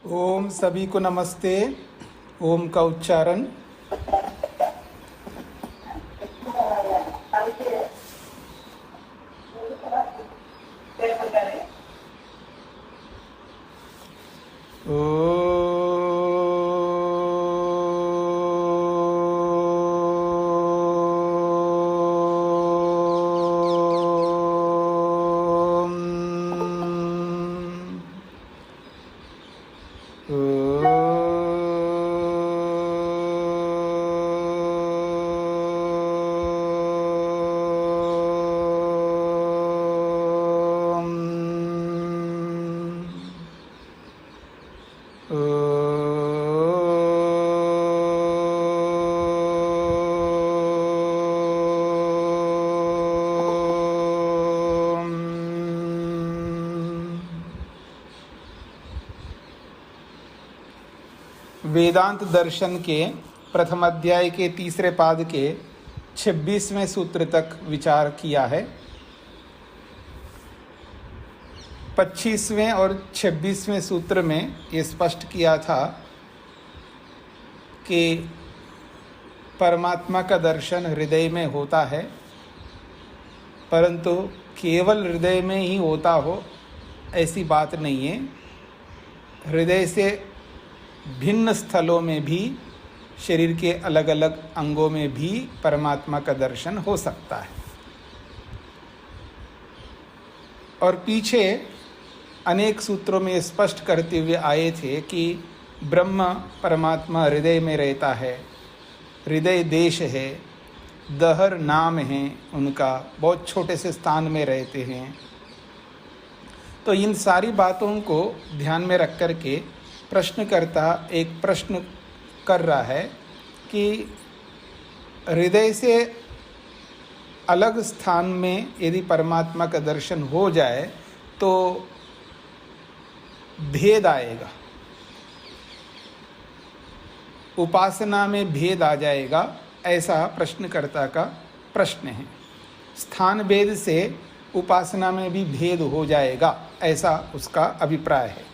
ओम सभी को नमस्ते। ओम का उच्चारण वेदांत दर्शन के प्रथम अध्याय के तीसरे पाद के 26वें सूत्र तक विचार किया है। 25वें और 26वें सूत्र में ये स्पष्ट किया था कि परमात्मा का दर्शन हृदय में होता है, परंतु केवल हृदय में ही होता हो ऐसी बात नहीं है। हृदय से भिन्न स्थलों में भी, शरीर के अलग अलग अंगों में भी परमात्मा का दर्शन हो सकता है। और पीछे अनेक सूत्रों में स्पष्ट करते हुए आए थे कि ब्रह्म परमात्मा हृदय में रहता है, हृदय देश है, दहर नाम है उनका, बहुत छोटे से स्थान में रहते हैं। तो इन सारी बातों को ध्यान में रख कर के प्रश्नकर्ता एक प्रश्न कर रहा है कि हृदय से अलग स्थान में यदि परमात्मा का दर्शन हो जाए तो भेद आएगा, उपासना में भेद आ जाएगा, ऐसा प्रश्नकर्ता का प्रश्न है। स्थान भेद से उपासना में भी भेद हो जाएगा, ऐसा उसका अभिप्राय है।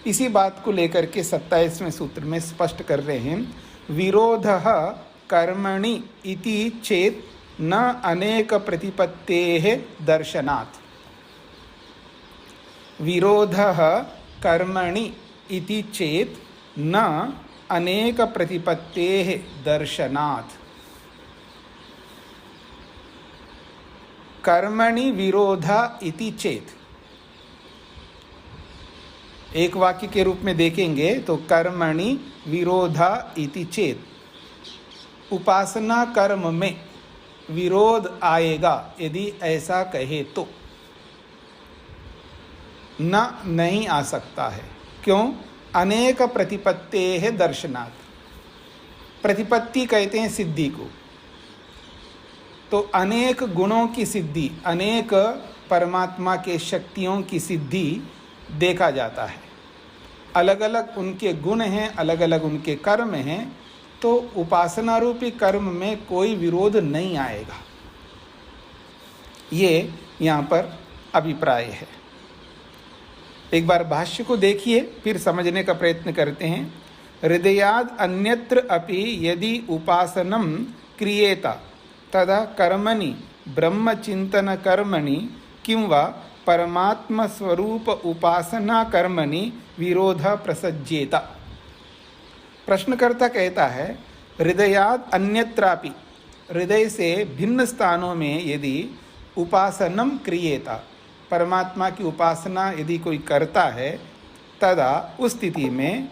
इसी बात को लेकर के 27वें सूत्र में स्पष्ट कर रहे हैं, विरोधः कर्मणि इति चेत न अनेक प्रतिपत्तेः दर्शनात्। विरोधः कर्मणि इति चेत न अनेक प्रतिपत्तेः दर्शनात्। कर्मणि विरोधः इति चेत एक वाक्य के रूप में देखेंगे तो कर्मणि विरोधा इति चेत, उपासना कर्म में विरोध आएगा यदि ऐसा कहे तो। नहीं आ सकता है। क्यों? अनेक प्रतिपत्ते है दर्शनात्। प्रतिपत्ति कहते हैं सिद्धि को, तो अनेक गुणों की सिद्धि, अनेक परमात्मा के शक्तियों की सिद्धि देखा जाता है। अलग अलग उनके गुण हैं, अलग अलग उनके कर्म हैं, तो उपासना रूपी कर्म में कोई विरोध नहीं आएगा, ये यहाँ पर अभिप्राय है। एक बार भाष्य को देखिए, फिर समझने का प्रयत्न करते हैं। हृदयाद अन्यत्र अपि यदि उपासनम क्रियेत तदा कर्मणि ब्रह्मचिंतन कर्मणि किं वा परमात्म स्वरूप उपासना कर्मणि विरोध प्रसज्येत। प्रश्नकर्ता कहता है, हृदयात् अन्यत्रापि, हृदय से भिन्न स्थानों में यदि उपासनम क्रियेता, परमात्मा की उपासना यदि कोई करता है, तदा उस स्थिति में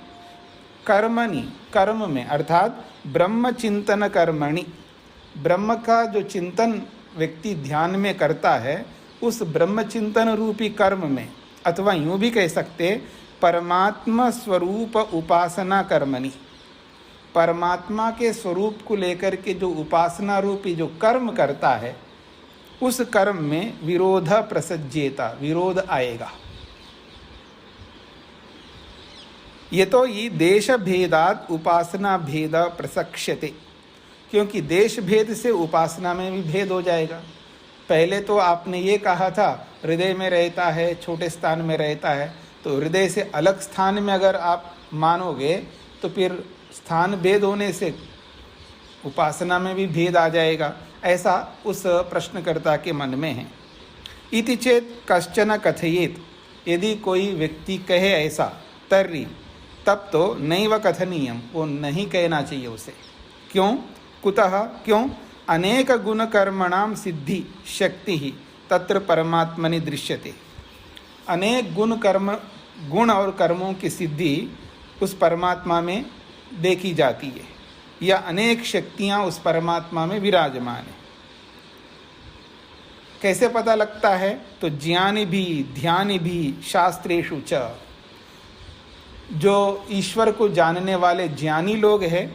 कर्मणि, कर्म में अर्थात ब्रह्म चिंतन कर्मणि, ब्रह्म का जो चिंतन व्यक्ति ध्यान में करता है, उस ब्रह्मचिंतन रूपी कर्म में, अथवा यूँ भी कह सकते परमात्मा स्वरूप उपासना कर्मणि, परमात्मा के स्वरूप को लेकर के जो उपासना रूपी जो कर्म करता है, उस कर्म में विरोध प्रसज्येता, विरोध आएगा। ये तो ये देश भेदात उपासना भेद प्रसक्ष्यते, क्योंकि देश भेद से उपासना में भी भेद हो जाएगा। पहले तो आपने ये कहा था हृदय में रहता है, छोटे स्थान में रहता है, तो हृदय से अलग स्थान में अगर आप मानोगे तो फिर स्थान भेद होने से उपासना में भी भेद आ जाएगा, ऐसा उस प्रश्नकर्ता के मन में है। इति चेत कश्चन कथयेत, यदि कोई व्यक्ति कहे ऐसा, तर्हि तब तो नैव कथनीयम, वो नहीं कहना चाहिए उसे। क्यों? कुतः? क्यों? अनेक गुण कर्मणाम सिद्धि शक्ति ही तत्र परमात्मनि दृश्यते। अनेक गुण और कर्मों की सिद्धि उस परमात्मा में देखी जाती है, या अनेक शक्तियाँ उस परमात्मा में विराजमान है। कैसे पता लगता है? तो ज्ञानी भी ध्यानी भी शास्त्रेषु च, जो ईश्वर को जानने वाले ज्ञानी लोग हैं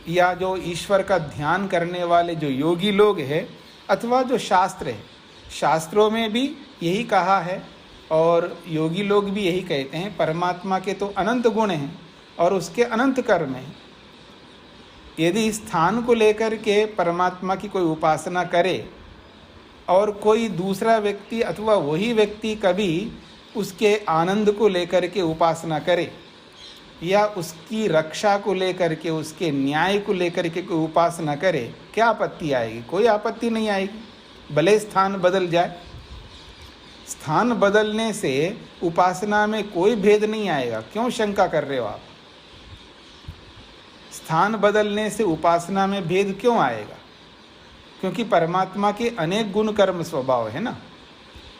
या जो ईश्वर का ध्यान करने वाले जो योगी लोग हैं, अथवा जो शास्त्र है, शास्त्रों में भी यही कहा है और योगी लोग भी यही कहते हैं, परमात्मा के तो अनंत गुण हैं और उसके अनंत कर्म हैं। यदि स्थान को लेकर के परमात्मा की कोई उपासना करे और कोई दूसरा व्यक्ति अथवा वही व्यक्ति कभी उसके आनंद को लेकर के उपासना करे या उसकी रक्षा को लेकर के, उसके न्याय को लेकर के कोई उपासना करे, क्या आपत्ति आएगी? कोई आपत्ति नहीं आएगी, भले स्थान बदल जाए। स्थान बदलने से उपासना में कोई भेद नहीं आएगा। क्यों शंका कर रहे हो आप? स्थान बदलने से उपासना में भेद क्यों आएगा? क्योंकि परमात्मा के अनेक गुण कर्म स्वभाव है ना।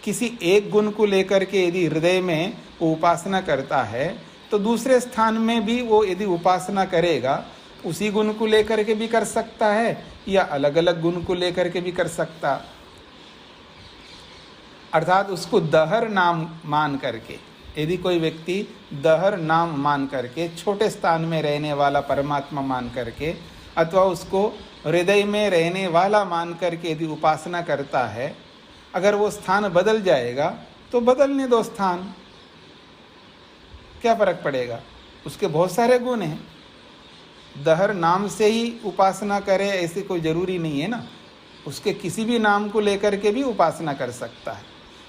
किसी एक गुण को लेकर के यदि हृदय में वो उपासना करता है तो दूसरे स्थान में भी वो यदि उपासना करेगा उसी गुण को लेकर के भी कर सकता है या अलग अलग गुण को लेकर के भी कर सकता। अर्थात उसको दहर नाम मान करके, यदि कोई व्यक्ति दहर नाम मान करके, छोटे स्थान में रहने वाला परमात्मा मान करके, अथवा उसको हृदय में रहने वाला मान करके यदि उपासना करता है, अगर वो स्थान बदल जाएगा तो बदलने दो स्थान, क्या फर्क पड़ेगा? उसके बहुत सारे गुण हैं। दहर नाम से ही उपासना करे ऐसे कोई ज़रूरी नहीं है ना। उसके किसी भी नाम को लेकर के भी उपासना कर सकता है,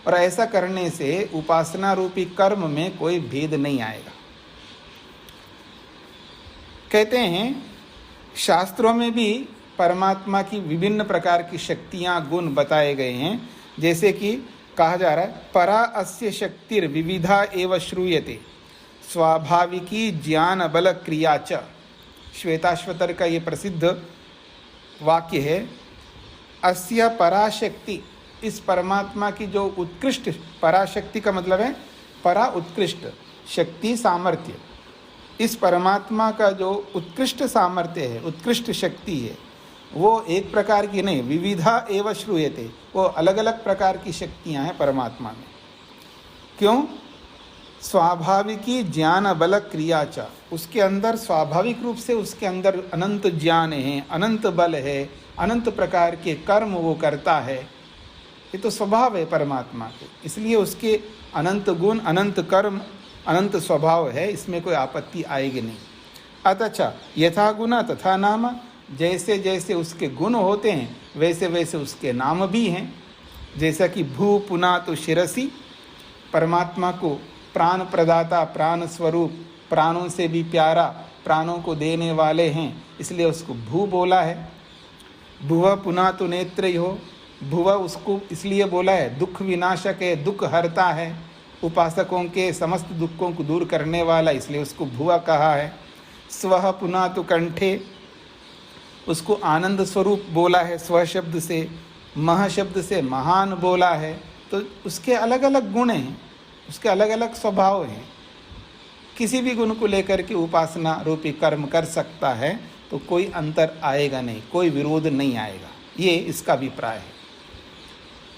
और ऐसा करने से उपासना रूपी कर्म में कोई भेद नहीं आएगा। कहते हैं शास्त्रों में भी परमात्मा की विभिन्न प्रकार की शक्तियाँ, गुण बताए गए हैं। जैसे कि कहा जा रहा है, परा अस्य शक्तिर विविधा एव श्रूयते स्वाभाविकी ज्ञान बल क्रिया च। श्वेताश्वतर का ये प्रसिद्ध वाक्य है। अस्य पराशक्ति, इस परमात्मा की जो उत्कृष्ट, पराशक्ति का मतलब है परा उत्कृष्ट, शक्ति सामर्थ्य, इस परमात्मा का जो उत्कृष्ट सामर्थ्य है, उत्कृष्ट शक्ति है, वो एक प्रकार की नहीं, विविधा एव श्रूयते, वो अलग अलग प्रकार की शक्तियाँ हैं परमात्मा में। क्यों? स्वाभाविकी ज्ञान बल क्रिया च, उसके अंदर स्वाभाविक रूप से उसके अंदर अनंत ज्ञान है, अनंत बल है, अनंत प्रकार के कर्म वो करता है। ये तो स्वभाव है परमात्मा के, इसलिए उसके अनंत गुण, अनंत कर्म, अनंत स्वभाव है, इसमें कोई आपत्ति आएगी नहीं। अतच यथा गुण तथा नाम, जैसे जैसे उसके गुण होते हैं वैसे वैसे उसके नाम भी हैं। जैसा कि भू पुना तो शिरसी, परमात्मा को प्राण प्रदाता, प्राण स्वरूप, प्राणों से भी प्यारा, प्राणों को देने वाले हैं, इसलिए उसको भू बोला है। भुव पुना तो नेत्र हो, भुव उसको इसलिए बोला है दुख विनाशक है, दुख हरता है, उपासकों के समस्त दुखों को दूर करने वाला, इसलिए उसको भुवा कहा है। स्व पुना तो कंठे, उसको आनंद स्वरूप बोला है स्व शब्द से, मह शब्द से महान बोला है। तो उसके अलग अलग गुण हैं, उसके अलग अलग स्वभाव हैं। किसी भी गुण को लेकर के उपासना रूपी कर्म कर सकता है तो कोई अंतर आएगा नहीं, कोई विरोध नहीं आएगा, ये इसका अभिप्राय है।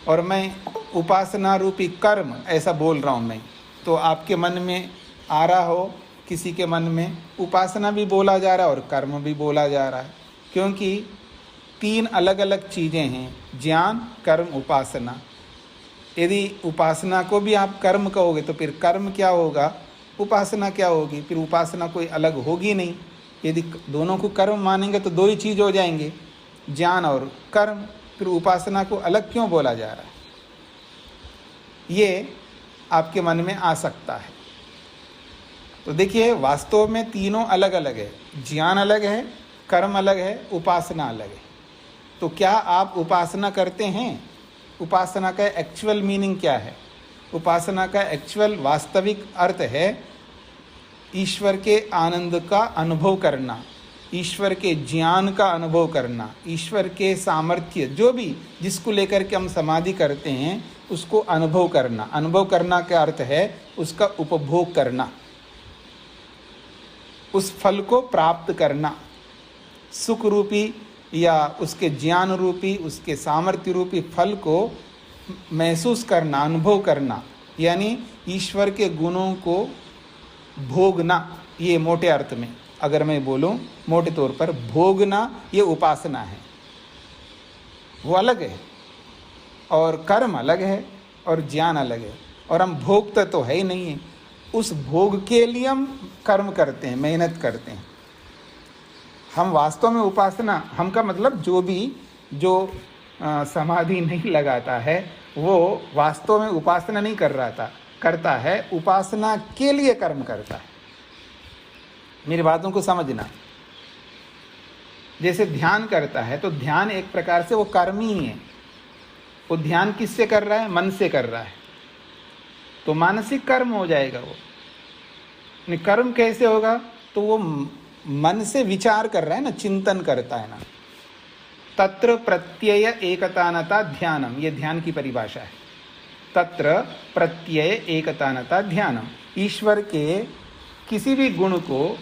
और मैं उपासना रूपी कर्म ऐसा बोल रहा हूँ मैं, तो आपके मन में आ रहा हो, किसी के मन में उपासना भी बोला जा रहा है और कर्म भी बोला जा रहा है, क्योंकि तीन अलग अलग चीज़ें हैं, ज्ञान, कर्म, उपासना। यदि उपासना को भी आप कर्म कहोगे तो फिर कर्म क्या होगा, उपासना क्या होगी? फिर उपासना कोई अलग होगी नहीं। यदि दोनों को कर्म मानेंगे तो दो ही चीज़ हो जाएंगे, ज्ञान और कर्म। फिर उपासना को अलग क्यों बोला जा रहा है? ये आपके मन में आ सकता है। तो देखिए, वास्तव में तीनों अलग अलग है। ज्ञान अलग है, कर्म अलग है, उपासना अलग है। तो क्या आप उपासना करते हैं? उपासना का एक्चुअल मीनिंग क्या है? उपासना का एक्चुअल वास्तविक अर्थ है ईश्वर के आनंद का अनुभव करना, ईश्वर के ज्ञान का अनुभव करना, ईश्वर के सामर्थ्य, जो भी जिसको लेकर के हम समाधि करते हैं उसको अनुभव करना। अनुभव करना का अर्थ है उसका उपभोग करना, उस फल को प्राप्त करना, सुख रूपी या उसके ज्ञान रूपी, उसके सामर्थ्य रूपी फल को महसूस करना, अनुभव करना, यानी ईश्वर के गुणों को भोगना। ये मोटे अर्थ में अगर मैं बोलूं, मोटे तौर पर भोगना ये उपासना है। वो अलग है, और कर्म अलग है, और ज्ञान अलग है। और हम भोगते तो है ही नहीं है, उस भोग के लिए हम कर्म करते हैं, मेहनत करते हैं। हम वास्तव में उपासना, हम का मतलब जो समाधि नहीं लगाता है वो वास्तव में उपासना नहीं करता है, उपासना के लिए कर्म करता है। मेरी बातों को समझना। जैसे ध्यान करता है तो ध्यान एक प्रकार से वो कर्म ही है। वो ध्यान किससे कर रहा है? मन से कर रहा है, तो मानसिक कर्म हो जाएगा वो। कर्म कैसे होगा? तो वो मन से विचार कर रहा है ना, चिंतन करता है ना। तत्र प्रत्यय एकतानता ध्यानम, ये ध्यान की परिभाषा है। तत्र प्रत्यय एकतानता ध्यानम, ईश्वर के किसी भी गुण को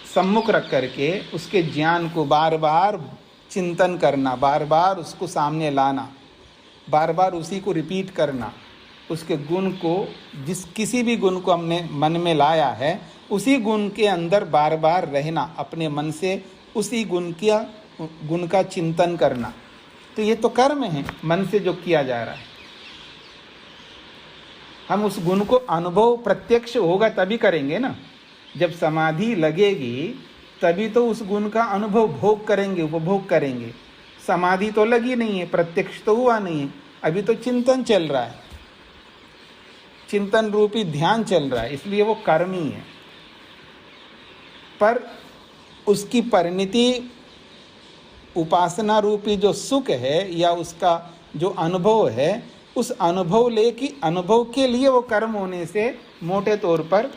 सम्मुख रख करके उसके ज्ञान को बार बार चिंतन करना, बार बार उसको सामने लाना, बार बार उसी को रिपीट करना, उसके गुण को, किसी भी गुण को हमने मन में लाया है उसी गुण के अंदर बार बार रहना, अपने मन से उसी गुण का चिंतन करना। तो ये तो कर्म है, मन से जो किया जा रहा है। हम उस गुण को अनुभव प्रत्यक्ष होगा तभी करेंगे ना। जब समाधि लगेगी तभी तो उस गुण का अनुभव भोग करेंगे, उपभोग करेंगे। समाधि तो लगी नहीं है, प्रत्यक्ष तो हुआ नहीं है, अभी तो चिंतन चल रहा है, चिंतन रूपी ध्यान चल रहा है, इसलिए वो कर्म ही है। पर उसकी परिणति उपासना रूपी जो सुख है या उसका जो अनुभव है, उस अनुभव के लिए वो कर्म होने से मोटे तौर पर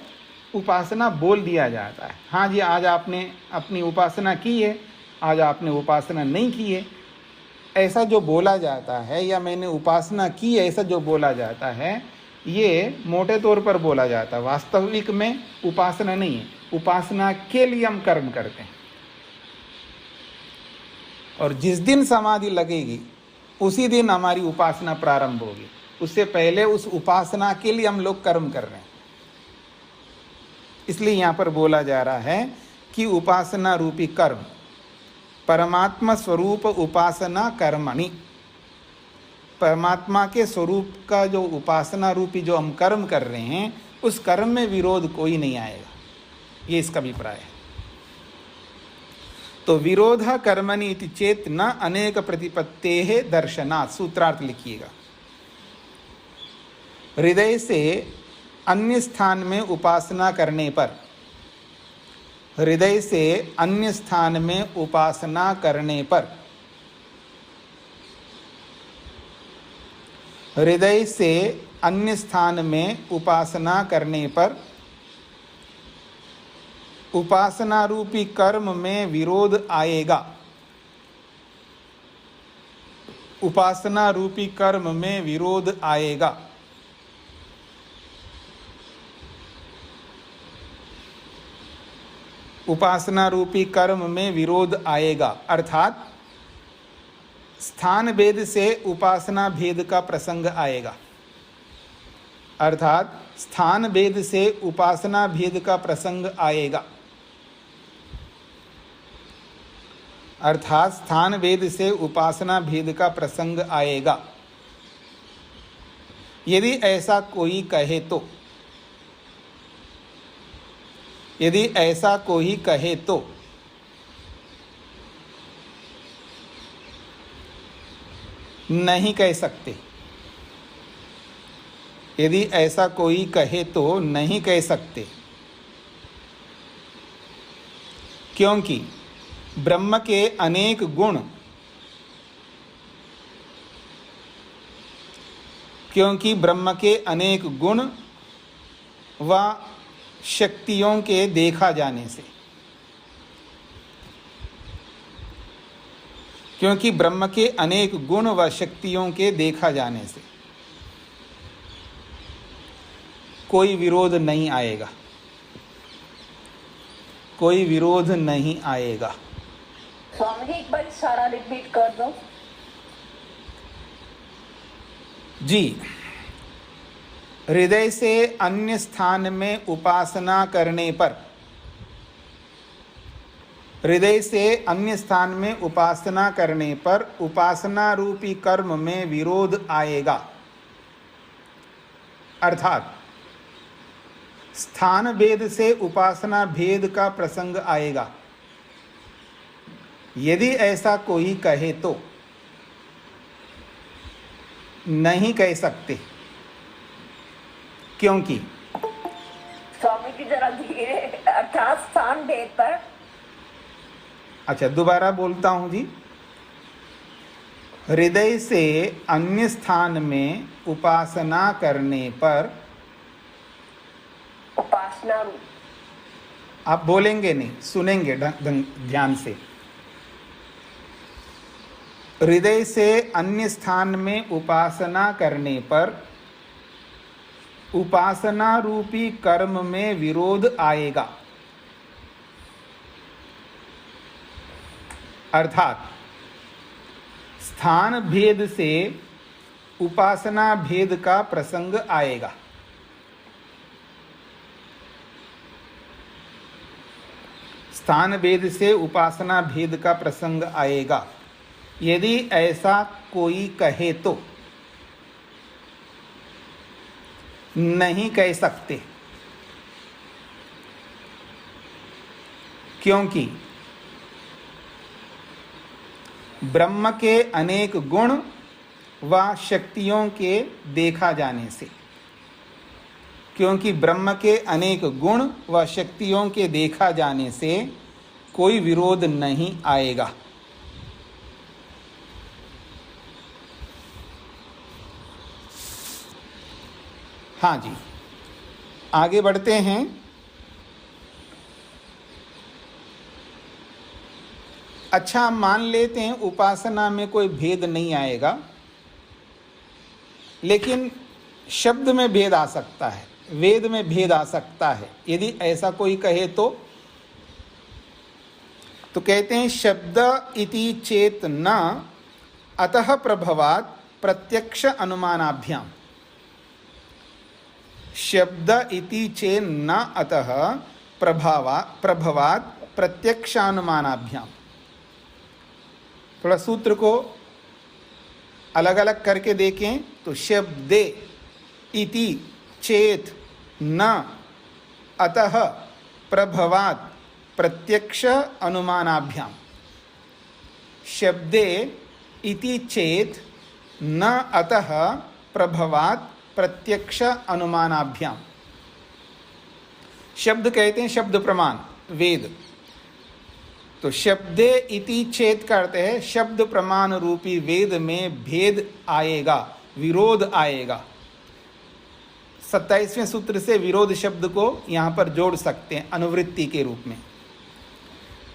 उपासना बोल दिया जाता है। हाँ जी, आज आपने अपनी उपासना की है, आज आपने उपासना नहीं की है, ऐसा जो बोला जाता है, या मैंने उपासना की है ऐसा जो बोला जाता है, ये मोटे तौर पर बोला जाता है। वास्तविक में उपासना नहीं है, उपासना के लिए हम कर्म करते हैं। और जिस दिन समाधि लगेगी उसी दिन हमारी उपासना प्रारंभ होगी। उससे पहले उस उपासना के लिए हम लोग कर्म कर रहे हैं। इसलिए यहाँ पर बोला जा रहा है कि उपासना रूपी कर्म, परमात्मा स्वरूप उपासना कर्मणि, परमात्मा के स्वरूप का जो उपासना रूपी जो हम कर्म कर रहे हैं उस कर्म में विरोध कोई नहीं आएगा, ये इसका अभिप्राय है। तो विरोध कर्मणि इति चेत न अनेक प्रतिपत्तेः दर्शनात्, सूत्रार्थ लिखिएगा। हृदय से अन्य स्थान में उपासना करने पर, हृदय से अन्य स्थान में उपासना करने पर, हृदय से अन्य स्थान में उपासना करने पर उपासना रूपी कर्म में विरोध आएगा। उपासना रूपी कर्म में विरोध आएगा। उपासना रूपी कर्म में विरोध आएगा, अर्थात स्थान भेद से उपासना भेद का प्रसंग आएगा। अर्थात स्थान भेद से उपासना भेद का प्रसंग आएगा। अर्थात स्थान भेद से उपासना भेद का प्रसंग आएगा। यदि ऐसा कोई कहे तो, यदि ऐसा कोई कहे तो नहीं कह सकते। यदि ऐसा कोई कहे तो नहीं कह सकते, क्योंकि ब्रह्म के अनेक गुण व शक्तियों के देखा जाने से, क्योंकि ब्रह्म के अनेक गुण व शक्तियों के देखा जाने से कोई विरोध नहीं आएगा, कोई विरोध नहीं आएगा। स्वामी जी एक बार सारा रिपीट कर दो। जी, हृदय से अन्य स्थान में उपासना करने पर, हृदय से अन्य स्थान में उपासना करने पर उपासना रूपी कर्म में विरोध आएगा। अर्थात स्थान भेद से उपासना भेद का प्रसंग आएगा। यदि ऐसा कोई कहे तो नहीं कह सकते, क्योंकि स्वामी जी जरा धीरे, अर्थात स्थान भेद पर। अच्छा, दोबारा बोलता हूं जी। हृदय से अन्य स्थान में उपासना करने पर, उपासना, आप बोलेंगे नहीं, सुनेंगे ध्यान से। हृदय से अन्य स्थान में उपासना करने पर उपासना रूपी कर्म में विरोध आएगा। अर्थात स्थान भेद से उपासना भेद का प्रसंग आएगा। स्थान भेद से उपासना भेद का प्रसंग आएगा। यदि ऐसा कोई कहे तो नहीं कह सकते, क्योंकि ब्रह्म के अनेक गुण व शक्तियों के देखा जाने से, क्योंकि ब्रह्म के अनेक गुण व शक्तियों के देखा जाने से कोई विरोध नहीं आएगा। हाँ जी, आगे बढ़ते हैं। अच्छा, मान लेते हैं उपासना में कोई भेद नहीं आएगा, लेकिन शब्द में भेद आ सकता है, वेद में भेद आ सकता है। यदि ऐसा कोई कहे तो कहते हैं शब्द इति चेत न अतः प्रभवात् प्रत्यक्ष अनुमानाभ्याम। शब्द इति चेत न अतः प्रभवात् प्रत्यक्षानुमानाभ्याम। थोड़ा सूत्र को अलग अलग करके देखें तो शब्दे इति चेत न अतः प्रभवात् प्रत्यक्ष अनुमानाभ्याम। शब्दे इति चेत न अतः प्रभवात् प्रत्यक्ष अनुमानाभ्याम। शब्द कहते हैं शब्द प्रमाण, वेद। तो शब्दे इति चेत करते हैं शब्द प्रमाण रूपी वेद में भेद आएगा, विरोध आएगा। 27वें सूत्र से विरोध शब्द को यहाँ पर जोड़ सकते हैं अनुवृत्ति के रूप में।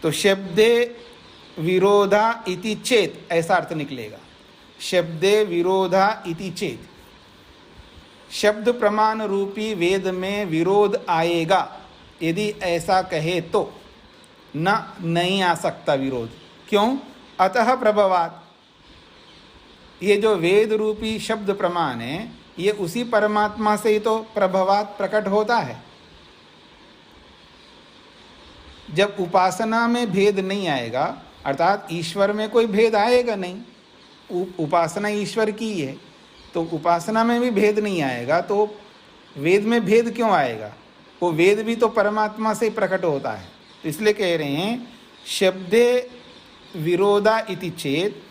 तो शब्दे विरोधा इति चेत, ऐसा अर्थ निकलेगा। शब्दे विरोधा इति चेत, शब्द प्रमाण रूपी वेद में विरोध आएगा। यदि ऐसा कहे तो नहीं आ सकता विरोध। क्यों? अतः प्रभवात्, ये जो वेद रूपी शब्द प्रमाण है ये उसी परमात्मा से ही तो प्रभवात् प्रकट होता है। जब उपासना में भेद नहीं आएगा, अर्थात ईश्वर में कोई भेद आएगा नहीं, उपासना ईश्वर की है, तो उपासना में भी भेद नहीं आएगा, तो वेद में भेद क्यों आएगा? वो वेद भी तो परमात्मा से प्रकट होता है। तो इसलिए कह रहे हैं शब्दे विरोधा इति चेत,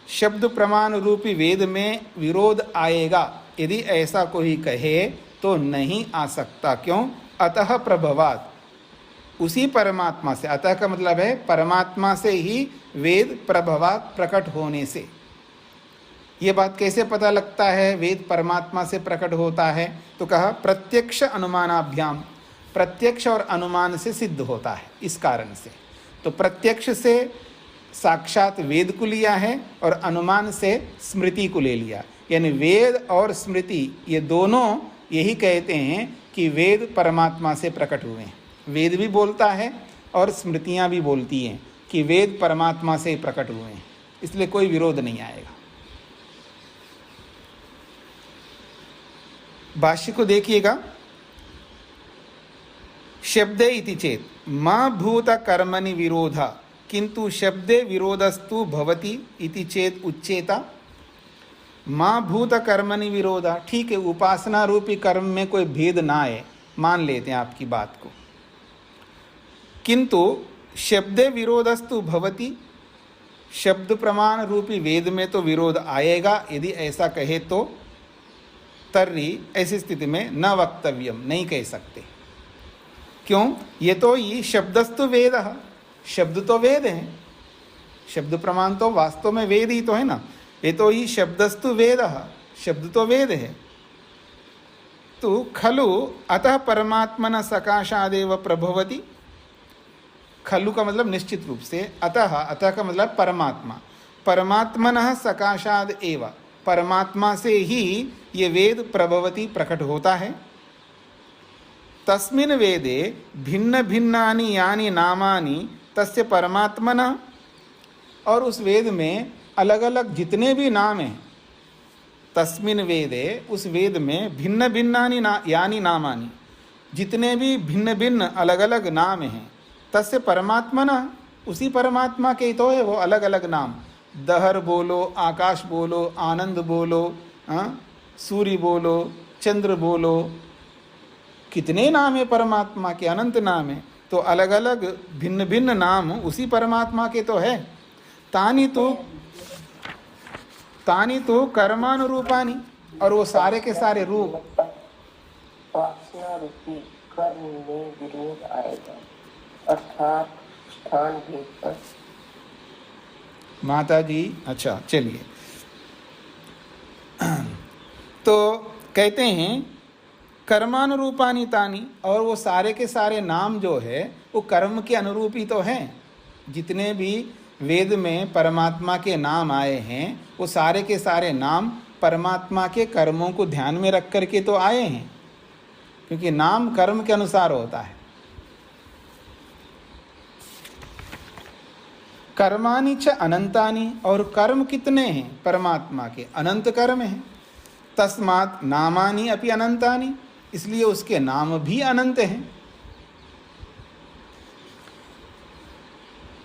शब्द प्रमाण रूपी वेद में विरोध आएगा। यदि ऐसा कोई कहे तो नहीं आ सकता। क्यों? अतः प्रभवात, उसी परमात्मा से, अतः का मतलब है परमात्मा से ही वेद प्रभवात, प्रकट होने से। ये बात कैसे पता लगता है वेद परमात्मा से प्रकट होता है? तो कहा प्रत्यक्ष अनुमानाभ्याम, प्रत्यक्ष और अनुमान से सिद्ध होता है। इस कारण से तो प्रत्यक्ष से साक्षात वेद को लिया है और अनुमान से स्मृति को ले लिया। यानी वेद और स्मृति ये दोनों यही कहते हैं कि वेद परमात्मा से प्रकट हुए हैं। वेद भी बोलता है और स्मृतियाँ भी बोलती हैं कि वेद परमात्मा से प्रकट हुए हैं, इसलिए कोई विरोध नहीं आएगा। भाष्य को देखिएगा। शब्दे इति चेत मा भूत कर्मणि विरोध किंतु शब्दे विरोधस्तु भवति इति चेत उच्चेता। माँ भूत कर्मणि विरोधा, ठीक है, उपासना रूपी कर्म में कोई भेद ना आए, मान लेते हैं आपकी बात को, किंतु शब्दे विरोधस्तु भवति, शब्द प्रमाण रूपी वेद में तो विरोध आएगा। यदि ऐसा कहे तो तर्री, ऐसी स्थिति में न वक्तव्यम, नहीं कह सकते। क्यों? ये तो ये शब्दस्तु वेद, शब्द तो वेद है, शब्द प्रमाण तो वास्तव में वेद ही तो है ना। ये तो ही शब्दस्तु वेद, शब्द तो वेद है। तो खलु अतः परमात्मन सकाशादेव प्रभवति, खलु का मतलब निश्चित रूप से, अतः, अतः का मतलब परमात्मा, परमात्मनः सकाशाद एव, परमात्मा से ही ये वेद प्रभवति, प्रकट होता है। तस्मिन् वेदे भिन्न भिन्नानि यानि नामानि तस्य परमात्मनः, और उस वेद में अलग अलग जितने भी नाम हैं, तस्मिन् वेदे, उस वेद में भिन्न भिन्नानि यानि नामानि, जितने भी भिन्न भिन्न अलग अलग नाम हैं, तस्य परमात्मनः, उसी परमात्मा के तो है वो अलग अलग नाम। दहर बोलो, आकाश बोलो, आनंद बोलो, सूर्य बोलो, चंद्र बोलो, कितने नाम है परमात्मा के, अनंत नाम है। तो अलग अलग भिन्न भिन्न नाम उसी परमात्मा के तो है। तानी तो कर्मानुरूपानी, और वो सारे के सारे रूप, वासना रूपी कर्म में विरोध आएगा, अर्थात स्थान भेद पर। माता जी, अच्छा चलिए। तो कहते हैं कर्मानुरूपानी तानी, और वो सारे के सारे नाम जो है वो कर्म के अनुरूप ही तो हैं। जितने भी वेद में परमात्मा के नाम आए हैं वो सारे के सारे नाम परमात्मा के कर्मों को ध्यान में रख करके तो आए हैं, क्योंकि नाम कर्म के अनुसार होता है। कर्मानि च अनंतानि, और कर्म कितने हैं परमात्मा के? अनंत कर्म हैं। तस्मात् नामानि अपि अनंतानि, इसलिए उसके नाम भी अनंत हैं।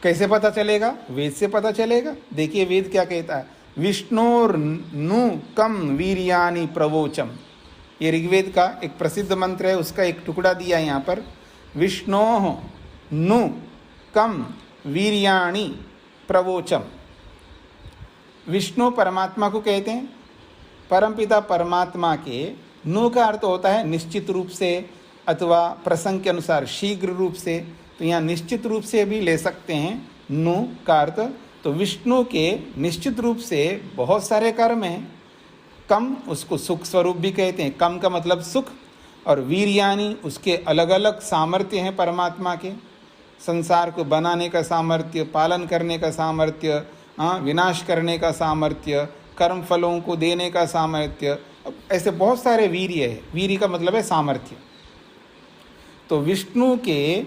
कैसे पता चलेगा? वेद से पता चलेगा। देखिए वेद क्या कहता है, विष्णोर्नु कम वीर्यानि प्रवोचम। ये ऋग्वेद का एक प्रसिद्ध मंत्र है, उसका एक टुकड़ा दिया यहाँ पर। विष्णोः नु कम वीर्याणि प्रवोचम। विष्णु परमात्मा को कहते हैं, परमपिता परमात्मा के नु का अर्थ होता है निश्चित रूप से अथवा प्रसंग के अनुसार शीघ्र रूप से। तो यहाँ निश्चित रूप से भी ले सकते हैं नु का अर्थ। तो विष्णु के निश्चित रूप से बहुत सारे कर्म हैं। कम, उसको सुख स्वरूप भी कहते हैं, कम का मतलब सुख। और वीर्यानि, उसके अलग अलग सामर्थ्य हैं परमात्मा के, संसार को बनाने का सामर्थ्य, पालन करने का सामर्थ्य, विनाश करने का सामर्थ्य, कर्म फलों को देने का सामर्थ्य, ऐसे बहुत सारे वीर्य है। वीर्य का मतलब है सामर्थ्य। तो विष्णु के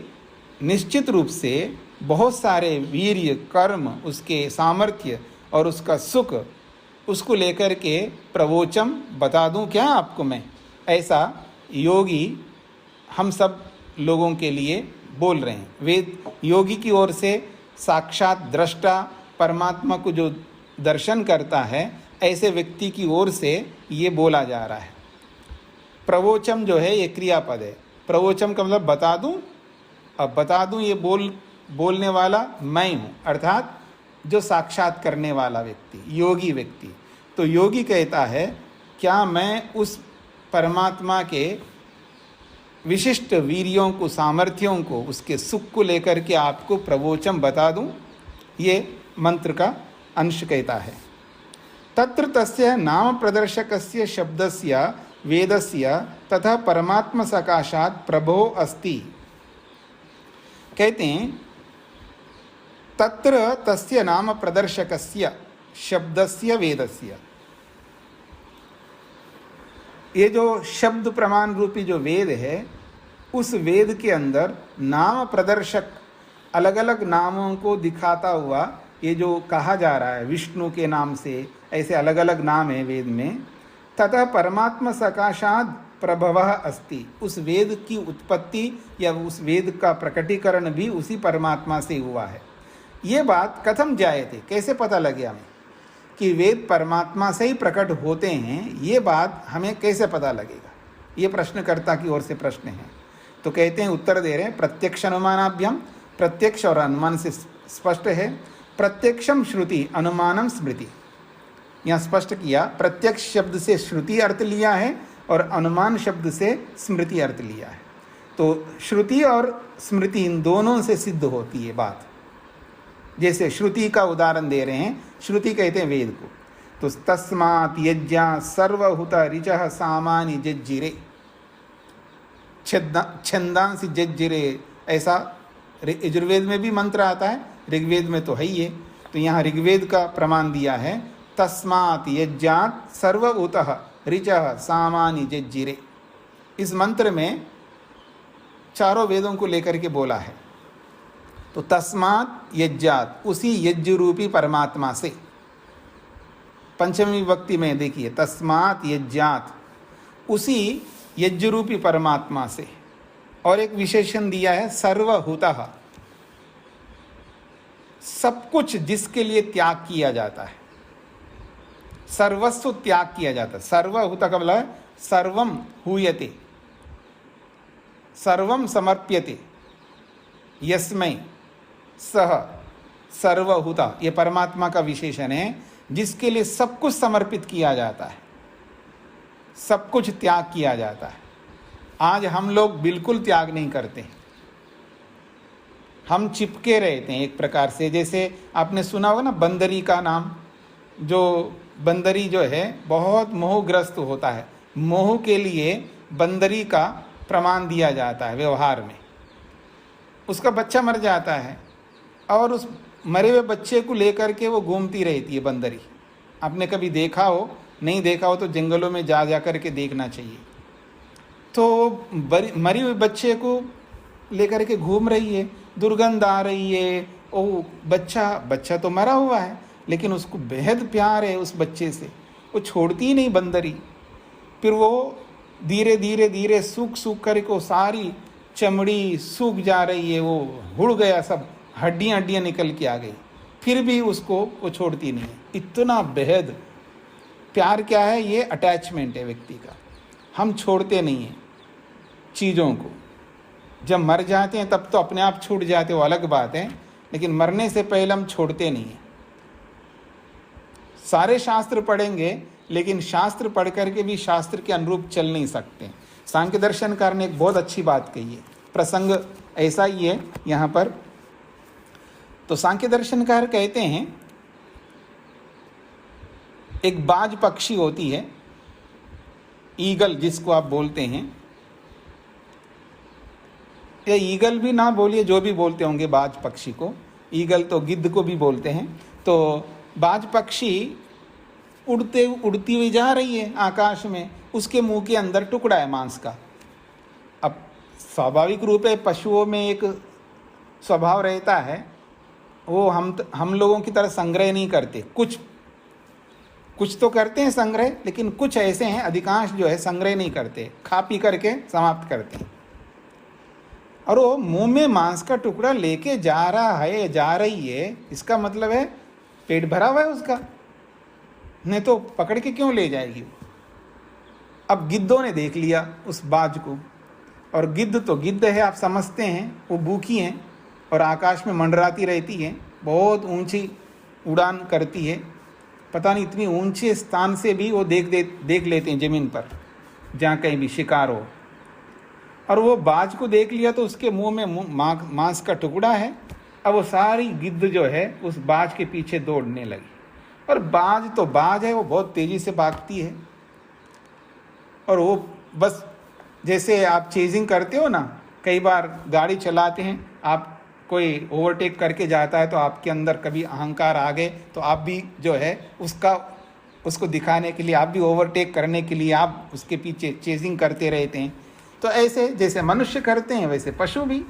निश्चित रूप से बहुत सारे वीर्य, कर्म, उसके सामर्थ्य और उसका सुख, उसको लेकर के प्रवोचम, बता दूं क्या आपको मैं, ऐसा योगी हम सब लोगों के लिए बोल रहे हैं। वेद योगी की ओर से साक्षात दृष्टा परमात्मा को जो दर्शन करता है, ऐसे व्यक्ति की ओर से ये बोला जा रहा है। प्रवोचम जो है ये क्रियापद है। प्रवोचम का मतलब बता दूं। अब बता दूं ये बोलने वाला मैं हूँ, अर्थात जो साक्षात करने वाला व्यक्ति, योगी व्यक्ति। तो योगी कहता है क्या मैं उस परमात्मा के विशिष्ट वीर्यों को, सामर्थ्यों को, उसके सुख को लेकर के आपको प्रवोचम बता दूं? ये मंत्र का अंश कहता है। तत्र तस्य नाम प्रदर्शकस्य शब्दस्य वेदस्य तथा परमात्म सकाशात प्रभो अस्ति। कहते हैं तत्र तस्य नाम प्रदर्शकस्य शब्दस्य वेदस्य, ये जो शब्द प्रमाण रूपी जो वेद है, उस वेद के अंदर नाम प्रदर्शक, अलग अलग नामों को दिखाता हुआ ये जो कहा जा रहा है विष्णु के नाम से, ऐसे अलग अलग नाम है वेद में। तथा परमात्मा सकाशाद प्रभवः अस्ति, उस वेद की उत्पत्ति या उस वेद का प्रकटीकरण भी उसी परमात्मा से हुआ है। ये बात कथम जायते, कैसे पता लगे हमें कि वेद परमात्मा से ही प्रकट होते हैं? ये बात हमें कैसे पता लगेगा? ये प्रश्नकर्ता की ओर से प्रश्न है। तो कहते हैं, उत्तर दे रहे हैं, प्रत्यक्ष अनुमानाभ्याम, प्रत्यक्ष और अनुमान से स्पष्ट है। प्रत्यक्षम श्रुति अनुमानम स्मृति, यहाँ स्पष्ट किया, प्रत्यक्ष शब्द से श्रुति अर्थ लिया है और अनुमान शब्द से स्मृति अर्थ लिया है। तो श्रुति और स्मृति इन दोनों से सिद्ध होती है बात। जैसे श्रुति का उदाहरण दे रहे हैं, श्रुति कहते हैं वेद को, तो तस्मात् यज्ञा सर्वहुत ऋचः सामानि जज्जिरे, छंदांसि जज्जिरे, ऐसा यजुर्वेद में भी मंत्र आता है, ऋग्वेद में तो है ही है। तो यहाँ ऋग्वेद का प्रमाण दिया है, तस्मात् यज्ञात् सर्वहुतः ऋचः सामानि जज्जिरे। इस मंत्र में चारों वेदों को लेकर के बोला है। तो तस्मात् यज्ञात, उसी यज्ञ रूपी परमात्मा से, पंचमी विभक्ति में देखिए, तस्मात् यज्ञात, उसी यज्ञ रूपी परमात्मा से। और एक विशेषण दिया है सर्वहुतः, सब कुछ जिसके लिए त्याग किया जाता है, सर्वस्व त्याग किया जाता है। सर्वहुत का मतलब है सर्वम हूयते, सर्वम समर्प्यते, यस्मै सह सर्वहुता, ये परमात्मा का विशेषण है, जिसके लिए सब कुछ समर्पित किया जाता है, सब कुछ त्याग किया जाता है। आज हम लोग बिल्कुल त्याग नहीं करते, हम चिपके रहते हैं एक प्रकार से। जैसे आपने सुना होगा ना बंदरी का नाम, जो बंदरी जो है बहुत मोहग्रस्त होता है, मोह के लिए बंदरी का प्रमाण दिया जाता है व्यवहार में। उसका बच्चा मर जाता है और उस मरे हुए बच्चे को लेकर के वो घूमती रहती है बंदरी। आपने कभी देखा हो, नहीं देखा हो तो जंगलों में जा कर के देखना चाहिए। तो मरी हुए बच्चे को लेकर के घूम रही है, दुर्गंध आ रही है, ओ बच्चा तो मरा हुआ है, लेकिन उसको बेहद प्यार है उस बच्चे से, वो छोड़ती ही नहीं बंदरी। फिर वो धीरे धीरे धीरे सूख करके सारी चमड़ी सूख जा रही है, वो हुड़ गया, सब हड्डियाँ निकल के आ गई, फिर भी उसको वो छोड़ती नहीं है। इतना बेहद प्यार क्या है, ये अटैचमेंट है व्यक्ति का। हम छोड़ते नहीं हैं चीज़ों को। जब मर जाते हैं तब तो अपने आप छूट जाते, वो अलग बात है, लेकिन मरने से पहले हम छोड़ते नहीं हैं। सारे शास्त्र पढ़ेंगे, लेकिन शास्त्र पढ़ करके भी शास्त्र के अनुरूप चल नहीं सकते। सांख्य दर्शनकार ने एक बहुत अच्छी बात कही है, प्रसंग ऐसा ही है यहाँ पर। तो सांख्य दर्शनकार कहते हैं, एक बाज पक्षी होती है, ईगल जिसको आप बोलते हैं, या ईगल भी ना बोलिए, जो भी बोलते होंगे बाज पक्षी को, ईगल तो गिद्ध को भी बोलते हैं। तो बाज पक्षी उड़ती हुई जा रही है आकाश में, उसके मुंह के अंदर टुकड़ा है मांस का। अब स्वाभाविक रूप है, पशुओं में एक स्वभाव रहता है, वो हम लोगों की तरह संग्रह नहीं करते, कुछ तो करते हैं संग्रह, लेकिन कुछ ऐसे हैं, अधिकांश जो है संग्रह नहीं करते, खा पी करके समाप्त करते हैं। और वो मुंह में मांस का टुकड़ा लेके जा रही है, इसका मतलब है पेट भरा हुआ है उसका, नहीं तो पकड़ के क्यों ले जाएगी वो। अब गिद्धों ने देख लिया उस बाज को, और गिद्ध तो गिद्ध है, आप समझते हैं, वो भूखी हैं और आकाश में मंडराती रहती हैं, बहुत ऊंची उड़ान करती है, पता नहीं इतनी ऊंचे स्थान से भी वो देख लेते हैं ज़मीन पर, जहाँ कहीं भी शिकार हो। और वो बाज को देख लिया तो उसके मुंह में मांस का टुकड़ा है। अब वो सारी गिद्ध जो है उस बाज के पीछे दौड़ने लगी। और बाज तो बाज है, वो बहुत तेज़ी से भागती है। और वो बस जैसे आप चेजिंग करते हो ना, कई बार गाड़ी चलाते हैं आप, कोई ओवरटेक करके जाता है तो आपके अंदर कभी अहंकार आ गए तो आप भी जो है उसको दिखाने के लिए, आप भी ओवरटेक करने के लिए आप उसके पीछे चेजिंग करते रहते हैं। तो ऐसे जैसे मनुष्य करते हैं वैसे पशु भी,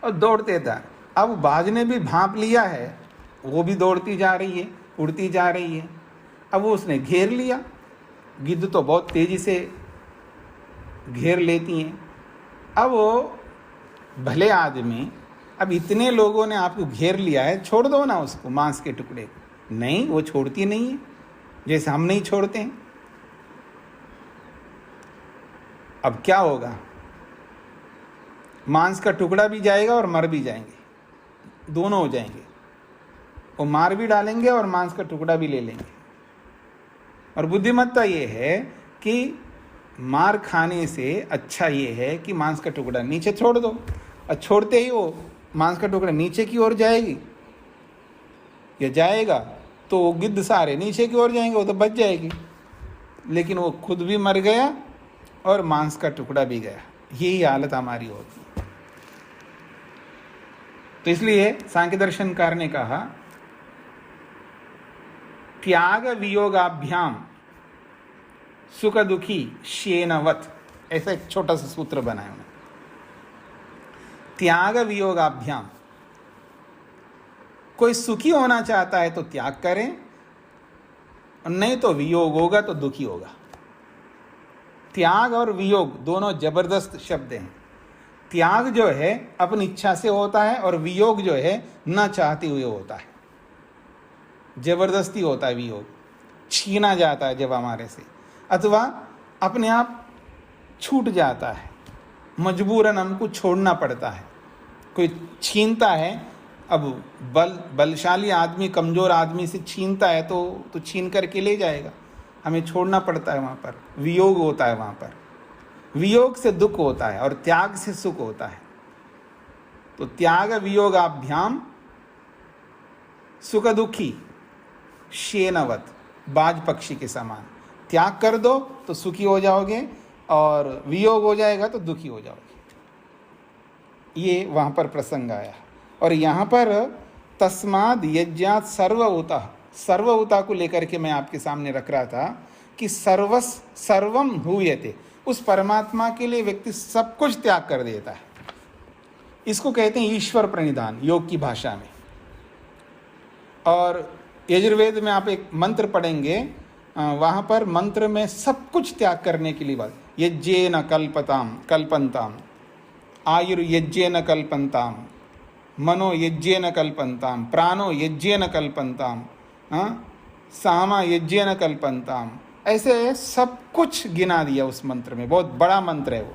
और दौड़ते था। अब बाज ने भी भांप लिया है, वो भी दौड़ती जा रही है, उड़ती जा रही है। अब वो उसने घेर लिया। गिद्ध तो बहुत तेज़ी से घेर लेती हैं। अब वो भले आदमी, अब इतने लोगों ने आपको घेर लिया है, छोड़ दो ना उसको, मांस के टुकड़े। नहीं, वो छोड़ती नहीं है, जैसे हम नहीं छोड़ते हैं। अब क्या होगा, मांस का टुकड़ा भी जाएगा और मर भी जाएंगे, दोनों हो जाएंगे। वो मार भी डालेंगे और मांस का टुकड़ा भी ले लेंगे। और बुद्धिमत्ता ये है कि मार खाने से अच्छा ये है कि मांस का टुकड़ा नीचे छोड़ दो, और छोड़ते ही वो मांस का टुकड़ा नीचे की ओर जाएगी या जाएगा तो वो गिद्ध सारे नीचे की ओर जाएंगे, वो तो बच जाएगी। लेकिन वो खुद भी मर गया और मांस का टुकड़ा भी गया। यही हालत हमारी होती है। तो इसलिए सांख्य दर्शनकार ने कहा, त्याग वियोगाभ्याम सुख दुखी शेनवत, ऐसा एक छोटा सा सूत्र बनाया उन्होंने। त्याग वियोगाभ्याम, कोई सुखी होना चाहता है तो त्याग करें, और नहीं तो वियोग होगा तो दुखी होगा। त्याग और वियोग दोनों जबरदस्त शब्द हैं। त्याग जो है अपनी इच्छा से होता है, और वियोग जो है न चाहते हुए होता है, जबरदस्ती होता है वियोग, छीना जाता है जब हमारे से, अथवा अपने आप छूट जाता है, मजबूरन हमको छोड़ना पड़ता है। कोई छीनता है, अब बलशाली आदमी कमज़ोर आदमी से छीनता है तो छीन करके ले जाएगा, हमें छोड़ना पड़ता है। वहाँ पर वियोग होता है, वहाँ पर वियोग से दुख होता है और त्याग से सुख होता है। तो त्याग वियोगाभ्याम सुख दुखी शेनवत, बाज पक्षी के समान। त्याग कर दो तो सुखी हो जाओगे, और वियोग हो जाएगा तो दुखी हो जाओगे। ये वहाँ पर प्रसंग आया। और यहाँ पर तस्माद यज्ञात सर्वउता को लेकर के मैं आपके सामने रख रहा था कि सर्वम हूयते, उस परमात्मा के लिए व्यक्ति सब कुछ त्याग कर देता है। इसको कहते हैं ईश्वर प्रणिधान योग की भाषा में। और यजुर्वेद में आप एक मंत्र पढ़ेंगे, वहाँ पर मंत्र में सब कुछ त्याग करने के लिए बात, यज्ञेन कल्पन्ताम आयुर्यज्ञेन कल्पन्ताम मनो यज्ञेन कल्पन्ताम प्राणो यज्ञेन कल्पन्ताम सामा यज्ञेन कल्पन्ताम, ऐसे सब कुछ गिना दिया उस मंत्र में। बहुत बड़ा मंत्र है वो।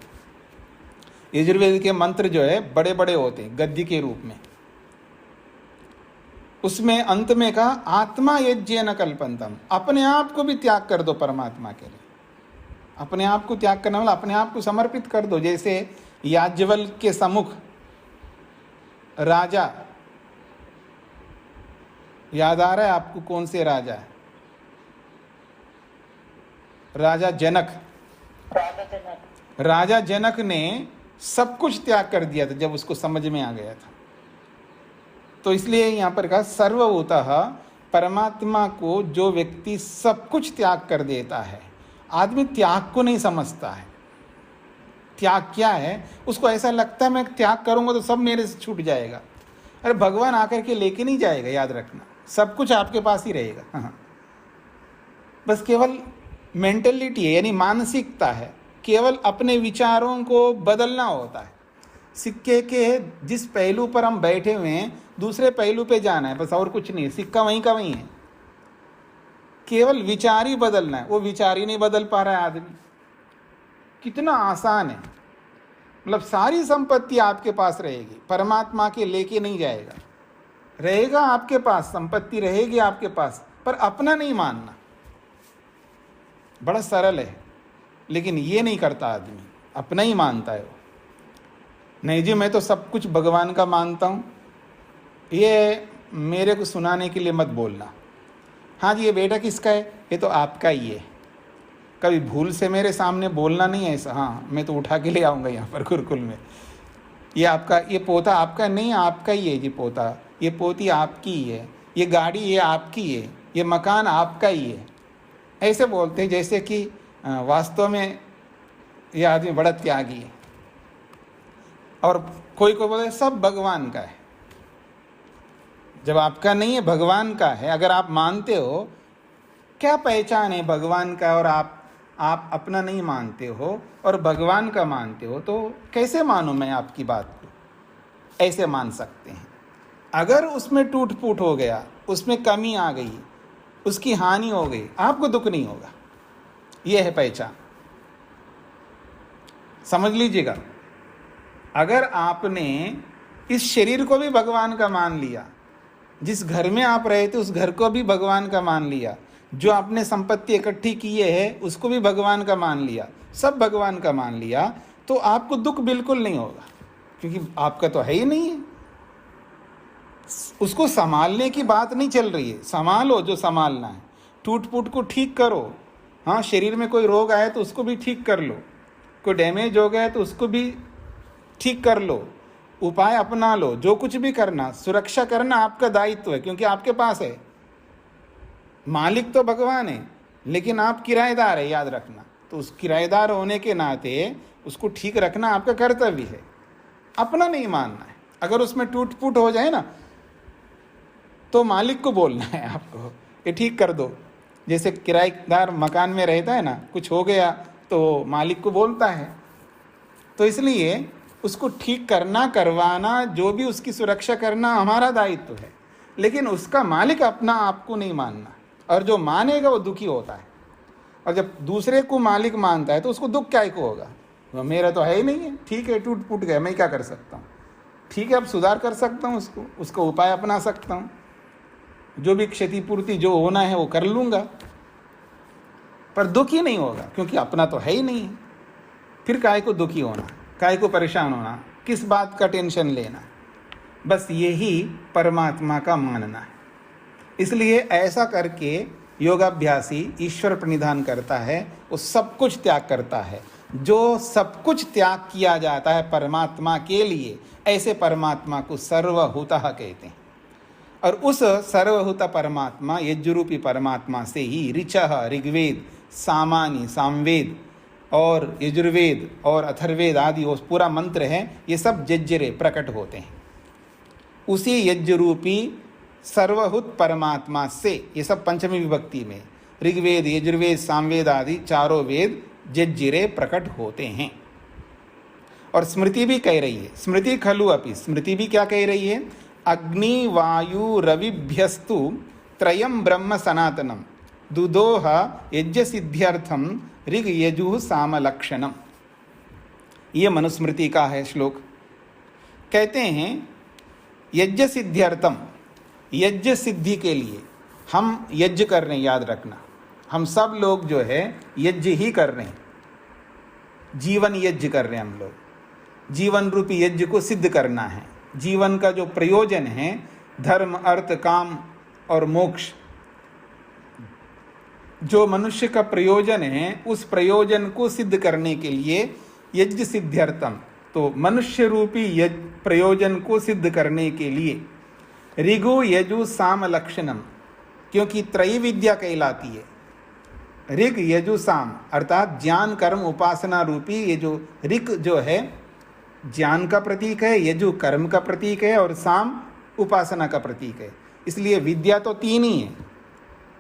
यजुर्वेद के मंत्र जो है बड़े बड़े होते हैं गद्य के रूप में। उसमें अंत में कहा आत्मा यज्ञेन कल्पन्तम, अपने आप को भी त्याग कर दो परमात्मा के लिए। अपने आप को त्याग करना मतलब अपने आप को समर्पित कर दो। जैसे याज्ञवल्क्य के सम्मुख राजा, याद आ रहा है आपको कौन से राजा है? राजा जनक। राजा जनक ने सब कुछ त्याग कर दिया था जब उसको समझ में आ गया था। तो इसलिए यहाँ पर कहा सर्वभूतः, परमात्मा को जो व्यक्ति सब कुछ त्याग कर देता है। आदमी त्याग को नहीं समझता है। त्याग क्या है, उसको ऐसा लगता है मैं त्याग करूंगा तो सब मेरे से छूट जाएगा। अरे भगवान आकर के लेके नहीं जाएगा, याद रखना, सब कुछ आपके पास ही रहेगा। हाँ, बस केवल मेंटलिटी है, यानी मानसिकता है, केवल अपने विचारों को बदलना होता है। सिक्के के जिस पहलू पर हम बैठे हुए हैं दूसरे पहलू पे जाना है, बस और कुछ नहीं। सिक्का वहीं का वहीं है, केवल विचार ही बदलना है। वो विचार ही नहीं बदल पा रहा है आदमी। कितना आसान है, मतलब सारी संपत्ति आपके पास रहेगी, परमात्मा के लेके नहीं जाएगा। रहेगा आपके पास, संपत्ति रहेगी आपके पास, पर अपना नहीं मानना। बड़ा सरल है, लेकिन ये नहीं करता आदमी, अपना ही मानता है वो। नहीं जी मैं तो सब कुछ भगवान का मानता हूँ, ये मेरे को सुनाने के लिए मत बोलना। हाँ जी ये बेटा किसका है? ये तो आपका ही है। कभी भूल से मेरे सामने बोलना नहीं है ऐसा। हाँ मैं तो उठा के ले आऊँगा यहाँ पर गुरुकुल में। ये आपका, ये पोता आपका नहीं, आपका ही है जी पोता, ये पोती आपकी ही है, ये गाड़ी ये आपकी है, ये मकान आपका ही है। ऐसे बोलते हैं जैसे कि वास्तव में ये आदमी बड़ा त्यागी है। और कोई को बोले सब भगवान का है। जब आपका नहीं है भगवान का है, अगर आप मानते हो, क्या पहचान है भगवान का और आप अपना नहीं मानते हो और भगवान का मानते हो, तो कैसे मानूं मैं आपकी बात को? ऐसे मान सकते हैं। अगर उसमें टूट फूट हो गया, उसमें कमी आ गई, उसकी हानि हो गई, आपको दुख नहीं होगा। यह है पहचान, समझ लीजिएगा। अगर आपने इस शरीर को भी भगवान का मान लिया, जिस घर में आप रहे थे उस घर को भी भगवान का मान लिया, जो आपने संपत्ति इकट्ठी की है उसको भी भगवान का मान लिया, सब भगवान का मान लिया, तो आपको दुख बिल्कुल नहीं होगा, क्योंकि आपका तो है ही नहीं है। उसको संभालने की बात नहीं चल रही है। संभालो जो संभालना है, टूट फूट को ठीक करो। हाँ शरीर में कोई रोग आया तो उसको भी ठीक कर लो, कोई डैमेज हो गया तो उसको भी ठीक कर लो, उपाय अपना लो। जो कुछ भी करना, सुरक्षा करना आपका दायित्व है, क्योंकि आपके पास है। मालिक तो भगवान है, लेकिन आप किराएदार है, याद रखना। तो उस किराएदार होने के नाते उसको ठीक रखना आपका कर्तव्य है, अपना नहीं मानना है। अगर उसमें टूट फूट हो जाए ना, तो मालिक को बोलना है आपको, ये ठीक कर दो। जैसे किराएदार मकान में रहता है ना, कुछ हो गया तो मालिक को बोलता है। तो इसलिए उसको ठीक करना, करवाना, जो भी उसकी सुरक्षा करना हमारा दायित्व है, लेकिन उसका मालिक अपना आपको नहीं मानना। और जो मानेगा वो दुखी होता है। और जब दूसरे को मालिक मानता है तो उसको दुख क्या को होगा? तो मेरा तो है ही नहीं है, ठीक है टूट फूट गया, मैं क्या कर सकता हूँ? ठीक है अब सुधार कर सकता हूँ, उसका उपाय अपना सकता हूँ, जो भी क्षतिपूर्ति जो होना है वो कर लूँगा, पर दुखी नहीं होगा, क्योंकि अपना तो है ही नहीं है। फिर काय को दुखी होना, काय को परेशान होना, किस बात का टेंशन लेना? बस यही परमात्मा का मानना है। इसलिए ऐसा करके योगाभ्यासी ईश्वर प्रणिधान करता है, वो सब कुछ त्याग करता है। जो सब कुछ त्याग किया जाता है परमात्मा के लिए, ऐसे परमात्मा को सर्वभूतः कहते हैं। और उस सर्वभूत परमात्मा, यज्ञरूपी परमात्मा से ही ऋचः ऋग्वेद, सामानी सामवेद और यजुर्वेद और अथर्वेद आदि वो पूरा मंत्र है, ये सब यज्ञरे प्रकट होते हैं। उसी यज्ञरूपी सर्वभूत परमात्मा से, ये सब पंचमी विभक्ति में, ऋग्वेद यजुर्वेद सामवेद आदि चारों वेद यज्ञरे प्रकट होते हैं। और स्मृति भी कह रही है, स्मृति खलु अपि, स्मृति भी क्या कह रही है? अग्नि वायु रविभ्यस्तु त्रयं ब्रह्म सनातनम दुदोह यज्ञ सिद्ध्यर्थम ऋग यजुः सामलक्षणम। ये मनुस्मृति का है श्लोक। कहते हैं यज्ञ सिद्ध्यर्थम, यज्ञ सिद्धि के लिए हम यज्ञ कर रहे हैं, याद रखना। हम सब लोग जो है यज्ञ ही कर रहे हैं, जीवन यज्ञ कर रहे हैं हम लोग। जीवन रूपी यज्ञ को सिद्ध करना है। जीवन का जो प्रयोजन है, धर्म अर्थ काम और मोक्ष, जो मनुष्य का प्रयोजन है, उस प्रयोजन को सिद्ध करने के लिए यज्ञ सिद्ध्यर्थम, तो मनुष्य रूपी प्रयोजन को सिद्ध करने के लिए ऋगु यजु साम लक्षणम, क्योंकि त्रयी विद्या कहलाती है। ऋग यजु साम अर्थात ज्ञान कर्म उपासना रूपी, ये जो ऋग जो है ज्ञान का प्रतीक है, यजु कर्म का प्रतीक है और साम उपासना का प्रतीक है। इसलिए विद्या तो तीन ही है,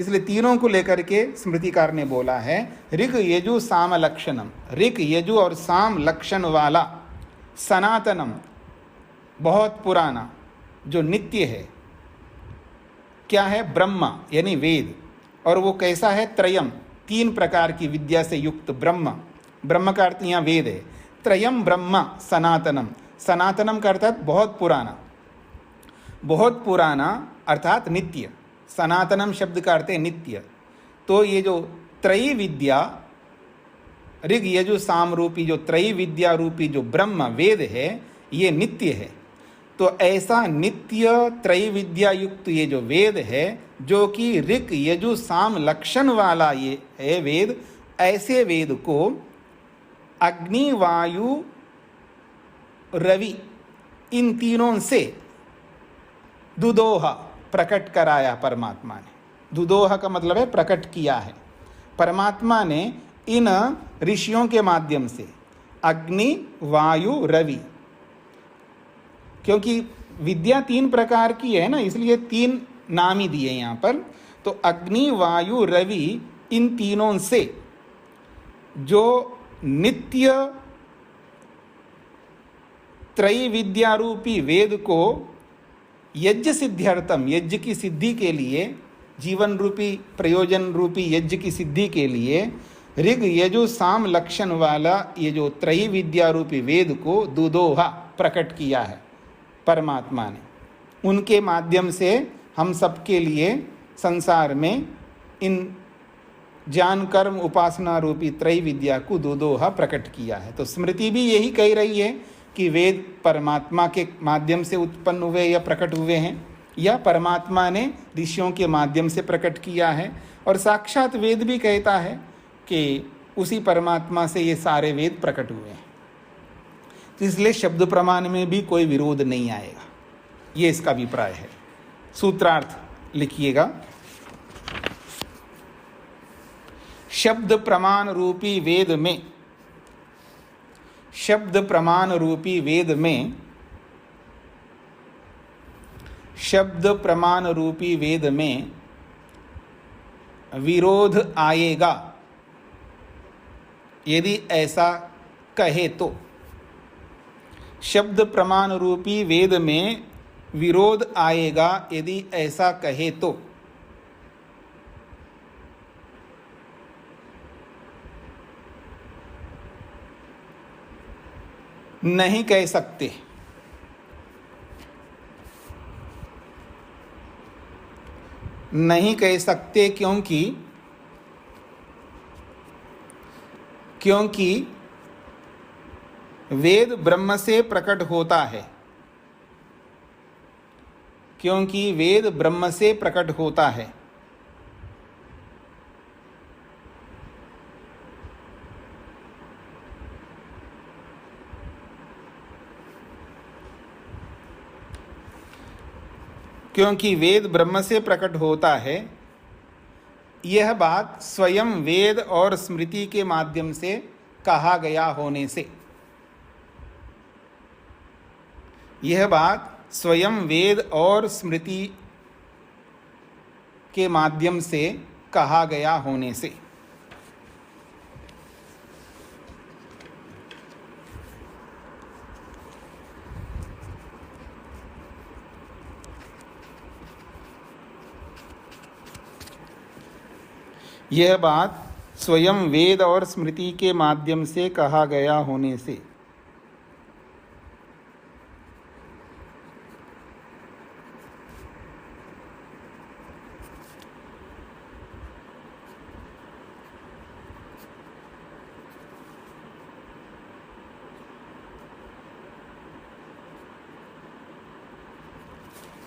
इसलिए तीनों को लेकर के स्मृतिकार ने बोला है ऋग यजु साम लक्षणम। ऋग यजु और साम लक्षण वाला सनातनम, बहुत पुराना, जो नित्य है। क्या है? ब्रह्म यानी वेद। और वो कैसा है? त्रयम, तीन प्रकार की विद्या से युक्त ब्रह्म। ब्रह्म का अर्थ यहाँ वेद है। त्रयम ब्रह्म सनातनम, सनातनम का अर्थात बहुत पुराना, बहुत पुराना अर्थात नित्य। सनातनम शब्द का अर्थ है नित्य। तो ये जो त्रयी विद्या, ऋग यजु साम रूपी जो त्रयी विद्या रूपी जो ब्रह्म वेद है, ये नित्य है। तो ऐसा नित्य त्रयी विद्या युक्त ये जो वेद है, जो कि ऋग यजु साम लक्षण वाला ये है वेद, ऐसे वेद को अग्नि वायु रवि इन तीनों से दुदोह प्रकट कराया परमात्मा ने। दुदोह का मतलब है प्रकट किया है। परमात्मा ने इन ऋषियों के माध्यम से अग्नि वायु रवि, क्योंकि विद्या 3 प्रकार की है ना, इसलिए 3 नाम ही दिए यहाँ पर। तो अग्नि वायु रवि इन तीनों से जो नित्य त्रयी विद्या रूपी वेद को यज्ञ सिद्ध्यर्थम, यज्ञ की सिद्धि के लिए, जीवन रूपी प्रयोजन रूपी यज्ञ की सिद्धि के लिए ऋग यजु साम लक्षण वाला ये जो त्रयी विद्या रूपी वेद को दुदोहा प्रकट किया है परमात्मा ने। उनके माध्यम से हम सबके लिए संसार में इन ज्ञान कर्म उपासना रूपी त्रयी विद्या को दुदोहा प्रकट किया है। तो स्मृति भी यही कह रही है कि वेद परमात्मा के माध्यम से उत्पन्न हुए या प्रकट हुए हैं, या परमात्मा ने ऋषियों के माध्यम से प्रकट किया है। और साक्षात वेद भी कहता है कि उसी परमात्मा से ये सारे वेद प्रकट हुए हैं। तो इसलिए शब्द प्रमाण में भी कोई विरोध नहीं आएगा, ये इसका अभिप्राय है। सूत्रार्थ लिखिएगा। शब्द प्रमाण रूपी वेद में, शब्द प्रमाण रूपी वेद में, शब्द प्रमाण रूपी वेद में विरोध आएगा यदि ऐसा कहे तो। शब्द प्रमाण रूपी वेद में विरोध आएगा यदि ऐसा कहे तो। नहीं कह सकते, नहीं कह सकते क्योंकि वेद ब्रह्म से प्रकट होता है, क्योंकि वेद ब्रह्म से प्रकट होता है। क्योंकि वेद ब्रह्म से प्रकट होता है, यह बात स्वयं वेद और स्मृति के माध्यम से कहा गया होने से, यह बात स्वयं वेद और स्मृति के माध्यम से कहा गया होने से। यह बात स्वयं वेद और स्मृति के माध्यम से कहा गया होने से।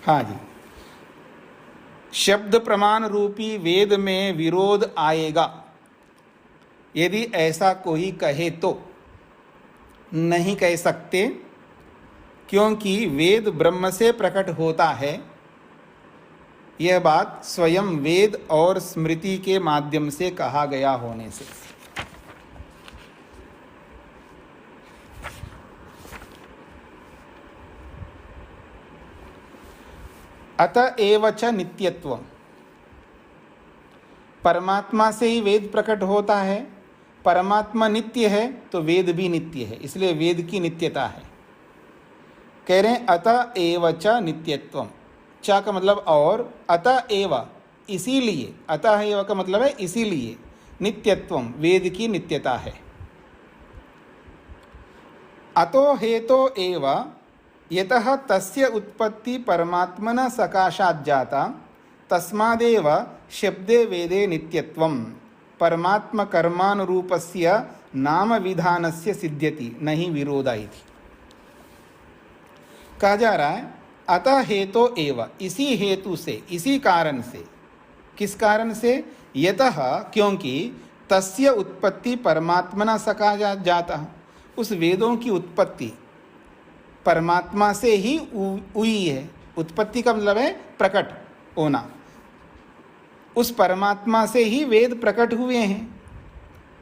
हाँ जी, शब्द प्रमाण रूपी वेद में विरोध आएगा यदि ऐसा कोई कहे तो। नहीं कह सकते क्योंकि वेद ब्रह्म से प्रकट होता है, यह बात स्वयं वेद और स्मृति के माध्यम से कहा गया होने से। अतएव च नित्यत्व, परमात्मा से ही वेद प्रकट होता है, परमात्मा नित्य है तो वेद भी नित्य है, इसलिए वेद की नित्यता है। कह रहे हैं अतएव च नित्यत्वम, च का मतलब और, अतएव इसीलिए, अतएव का मतलब है इसीलिए, नित्यत्वम वेद की नित्यता है। अतो हेतो एव यतः तस्य उत्पत्ति परमात्मना सकाशात् जाता तस्मादेव शब्दे वेदे नित्यत्वं परमात्म कर्मानुरूपस्य नाम विधानस्य सिद्ध्यति नहीं विरोधा इति। कहा जा रहा है अतः हेतु एव, इसी हेतु से, इसी कारण से। किस कारण से? यतः, क्योंकि तस्य उत्पत्ति परमात्मना सका जाता, उस वेदों की उत्पत्ति परमात्मा से ही हुई है। उत्पत्ति का मतलब है प्रकट होना, उस परमात्मा से ही वेद प्रकट हुए हैं।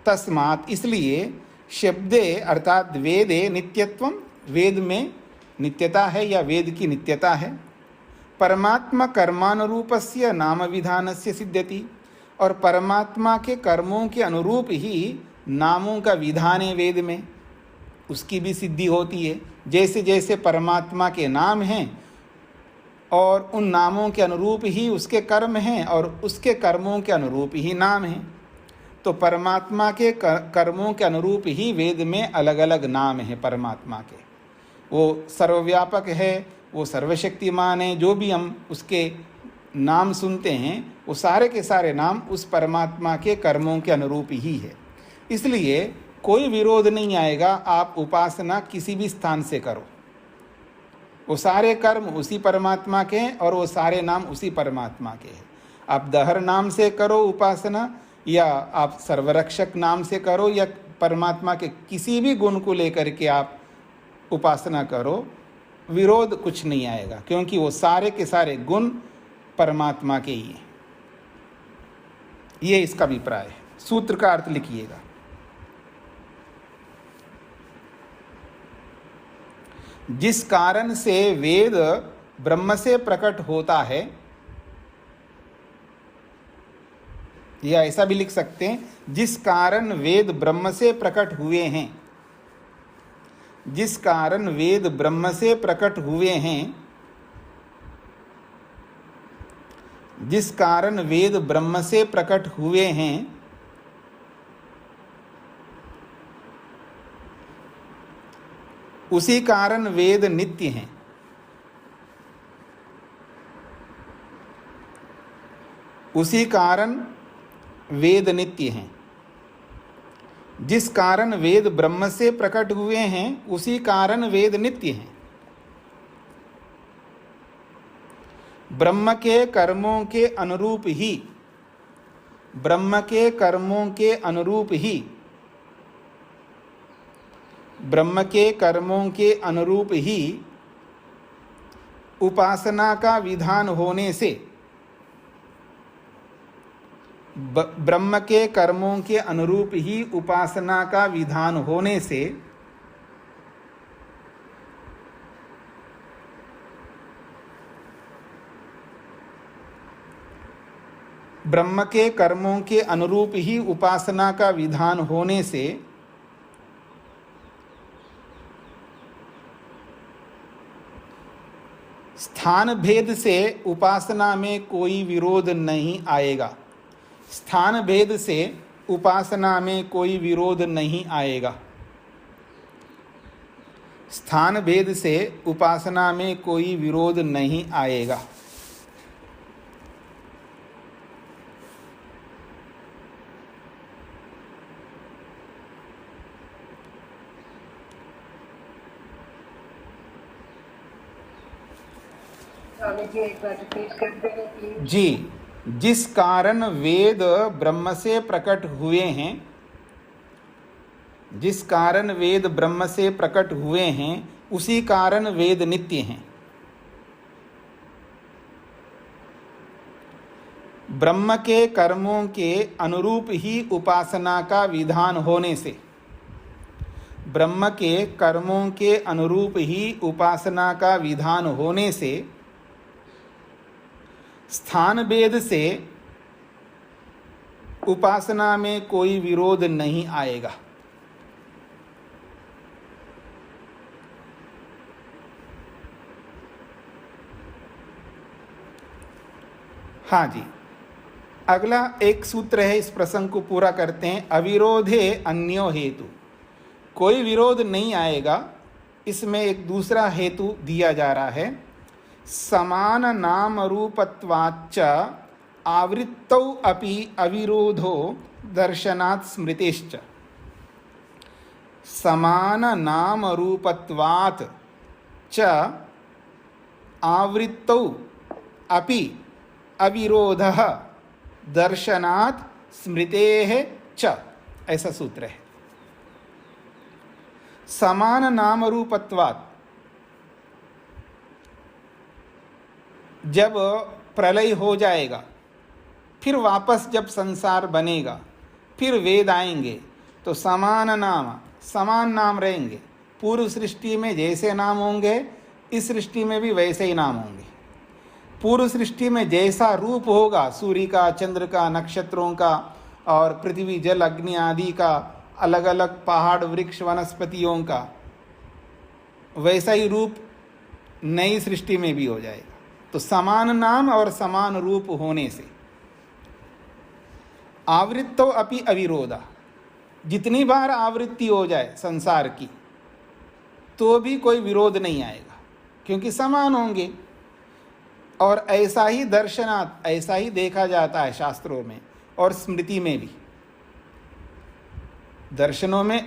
तस्मात्, इसलिए शब्दे अर्थात वेदे नित्यत्वम, वेद में नित्यता है या वेद की नित्यता है। परमात्मा कर्मानुरूपस्य नाम विधानस्य सिद्ध्यति, और परमात्मा के कर्मों के अनुरूप ही नामों का विधान है वेद में, उसकी भी सिद्धि होती है। जैसे जैसे परमात्मा के नाम हैं और उन नामों के अनुरूप ही उसके कर्म हैं और उसके कर्मों के अनुरूप ही नाम हैं, तो परमात्मा के कर्मों के अनुरूप ही वेद में अलग अलग नाम हैं परमात्मा के। वो सर्वव्यापक है, वो सर्वशक्तिमान है, जो भी हम उसके नाम सुनते हैं वो सारे के सारे नाम उस परमात्मा के कर्मों के अनुरूप ही है। इसलिए कोई विरोध नहीं आएगा, आप उपासना किसी भी स्थान से करो, वो सारे कर्म उसी परमात्मा के हैं और वो सारे नाम उसी परमात्मा के हैं। आप दहर नाम से करो उपासना, या आप सर्वरक्षक नाम से करो, या परमात्मा के किसी भी गुण को लेकर के आप उपासना करो, विरोध कुछ नहीं आएगा, क्योंकि वो सारे के सारे गुण परमात्मा के ही हैं। ये इसका अभिप्राय है। सूत्र का अर्थ लिखिएगा। जिस कारण से वेद ब्रह्म से प्रकट होता है, या ऐसा भी लिख सकते हैं, जिस कारण वेद ब्रह्म से प्रकट हुए हैं, जिस कारण वेद ब्रह्म से प्रकट हुए हैं, जिस कारण वेद ब्रह्म से प्रकट हुए हैं, उसी कारण वेद नित्य हैं। उसी कारण वेद नित्य हैं। जिस कारण वेद ब्रह्म से प्रकट हुए हैं, उसी कारण वेद नित्य हैं। ब्रह्म के कर्मों के अनुरूप ही, ब्रह्म के कर्मों के अनुरूप ही, ब्रह्म के कर्मों के अनुरूप ही उपासना का विधान होने से, ब्रह्म के कर्मों के अनुरूप ही उपासना का विधान होने से ब्रह्म के कर्मों के अनुरूप ही उपासना का विधान होने से स्थान भेद से उपासना में कोई विरोध नहीं आएगा। स्थान भेद से उपासना में कोई विरोध नहीं आएगा। स्थान भेद से उपासना में कोई विरोध नहीं आएगा। जी, जिस कारण वेद ब्रह्म से प्रकट हुए हैं, जिस कारण वेद ब्रह्म से प्रकट हुए हैं, उसी कारण वेद नित्य हैं। ब्रह्म के कर्मों के अनुरूप ही उपासना का विधान होने से, ब्रह्म के कर्मों के अनुरूप ही उपासना का विधान होने से स्थान भेद से उपासना में कोई विरोध नहीं आएगा। हाँ जी, अगला एक सूत्र है, इस प्रसंग को पूरा करते हैं। अविरोधे अन्यो हेतु, कोई विरोध नहीं आएगा। इसमें एक दूसरा हेतु दिया जा रहा है। समान नाम रूपत्वाच्च आवृत्तौ अपि अविरोधो दर्शनात् स्मृतेश्च। समान नाम रूपत्वात् च आवृत्तौ अपि अविरोधः दर्शनात् स्मृतेः च, ऐसा सूत्र है। समान नाम रूपत्वात्, जब प्रलय हो जाएगा, फिर वापस जब संसार बनेगा, फिर वेद आएंगे, तो समान नाम रहेंगे। पूर्व सृष्टि में जैसे नाम होंगे, इस सृष्टि में भी वैसे ही नाम होंगे। पूर्व सृष्टि में जैसा रूप होगा, सूर्य का, चंद्र का, नक्षत्रों का और पृथ्वी, जल, अग्नि आदि का, अलग अलग पहाड़, वृक्ष, वनस्पतियों का, वैसा ही रूप नई सृष्टि में भी हो जाएगा। तो समान नाम और समान रूप होने से आवृत्तो अपि अविरोधा, जितनी बार आवृत्ति हो जाए संसार की तो भी कोई विरोध नहीं आएगा, क्योंकि समान होंगे। और ऐसा ही दर्शनात्, ऐसा ही देखा जाता है शास्त्रों में और स्मृति में भी, दर्शनों में,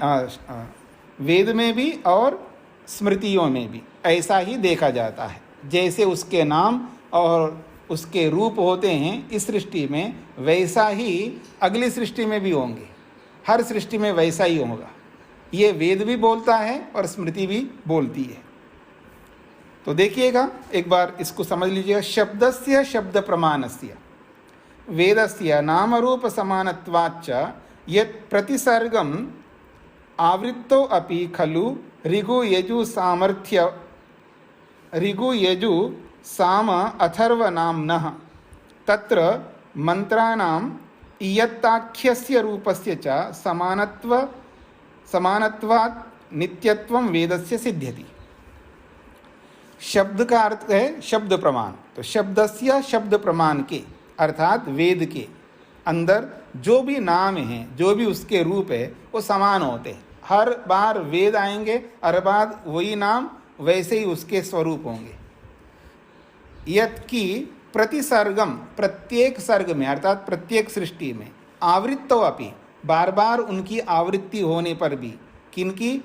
वेद में भी और स्मृतियों में भी ऐसा ही देखा जाता है। जैसे उसके नाम और उसके रूप होते हैं इस सृष्टि में, वैसा ही अगली सृष्टि में भी होंगे। हर सृष्टि में वैसा ही होगा। ये वेद भी बोलता है और स्मृति भी बोलती है। तो देखिएगा, एक बार इसको समझ लीजिएगा। शब्दस्य शब्द प्रमाणस्य वेदस्य नाम रूप समानत्वाच्च यत् प्रतिसर्गम आवृत्तो अपि खलु ऋगु यजु सामर्थ्य ऋगु यजु साम अथर्व नाम्नः तत्र मंत्राणाम इयत्ताख्यस्य रूपस्य च समानत्वात् नित्यत्वं वेदस्य सिद्ध्यति। शब्द का अर्थ है शब्द प्रमाण। तो शब्दस्य शब्द प्रमाण के अर्थात वेद के अंदर जो भी नाम है, जो भी उसके रूप है, वो समान होते हैं। हर बार वेद आएंगे, हर बार वही नाम, वैसे ही उसके स्वरूप होंगे। यत् की प्रतिसर्गम, प्रत्येक सर्ग में अर्थात प्रत्येक सृष्टि में, आवृत्तो अपि, बार बार उनकी आवृत्ति होने पर भी, किनकी?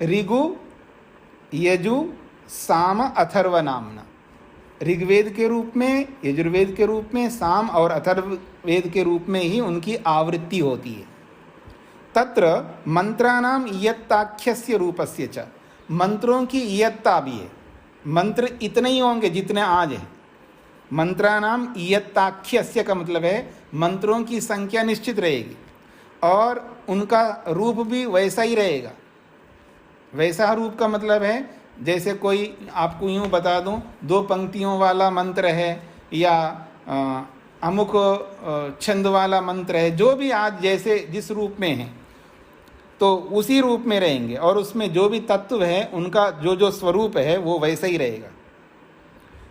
ऋगु यजु साम अथर्व नामना, ऋग्वेद के रूप में, यजुर्वेद के रूप में, साम और अथर्ववेद के रूप में ही उनकी आवृत्ति होती है। तत्र मंत्राणाम इयत्ताख्यस्य रूपस्य च, मंत्रों की इयत्ता भी है। मंत्र इतने ही होंगे जितने आज हैं। मंत्राणाम इयत्ताख्यस्य का मतलब है मंत्रों की संख्या निश्चित रहेगी और उनका रूप भी वैसा ही रहेगा। वैसा रूप का मतलब है, जैसे कोई आपको यूँ बता दूं, 2 पंक्तियों वाला मंत्र है या अमुक छंद वाला मंत्र है, जो भी आज जैसे जिस रूप में है तो उसी रूप में रहेंगे और उसमें जो भी तत्व है उनका जो जो स्वरूप है वो वैसा ही रहेगा।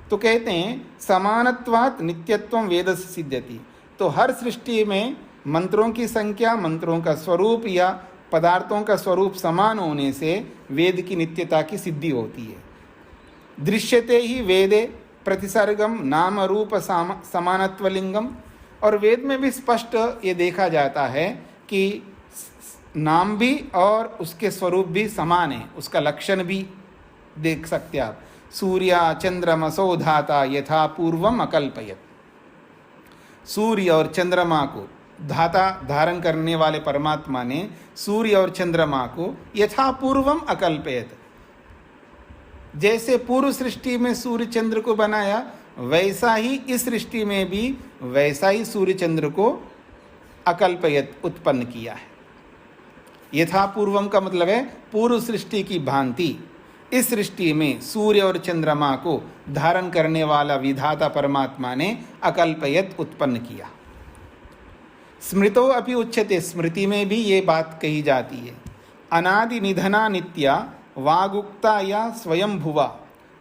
तो कहते हैं समानत्वात् नित्यत्वं वेदस्य सिद्ध्यति। तो हर सृष्टि में मंत्रों की संख्या, मंत्रों का स्वरूप या पदार्थों का स्वरूप समान होने से वेद की नित्यता की सिद्धि होती है। दृश्यते ही वेदे प्रतिसर्गम नाम रूप समानत्वलिंगम। और वेद में भी स्पष्ट ये देखा जाता है कि नाम भी और उसके स्वरूप भी समान है, उसका लक्षण भी देख सकते आप। सूर्य चंद्रमसो धाता यथा पूर्वम अकल्पयत। सूर्य और चंद्रमा को धाता, धारण करने वाले परमात्मा ने सूर्य और चंद्रमा को यथा पूर्वम अकल्पयत, जैसे पूर्व सृष्टि में सूर्य चंद्र को बनाया, वैसा ही इस सृष्टि में भी वैसा ही सूर्य चंद्र को अकल्पयत, उत्पन्न किया है। यथा पूर्वम का मतलब है पूर्व सृष्टि की भांति इस सृष्टि में सूर्य और चंद्रमा को धारण करने वाला विधाता परमात्मा ने अकल्पयत, उत्पन्न किया। स्मृतो अपि उच्यते, स्मृति में भी ये बात कही जाती है। अनादि निधना नित्या वागुक्ता या स्वयं भुवा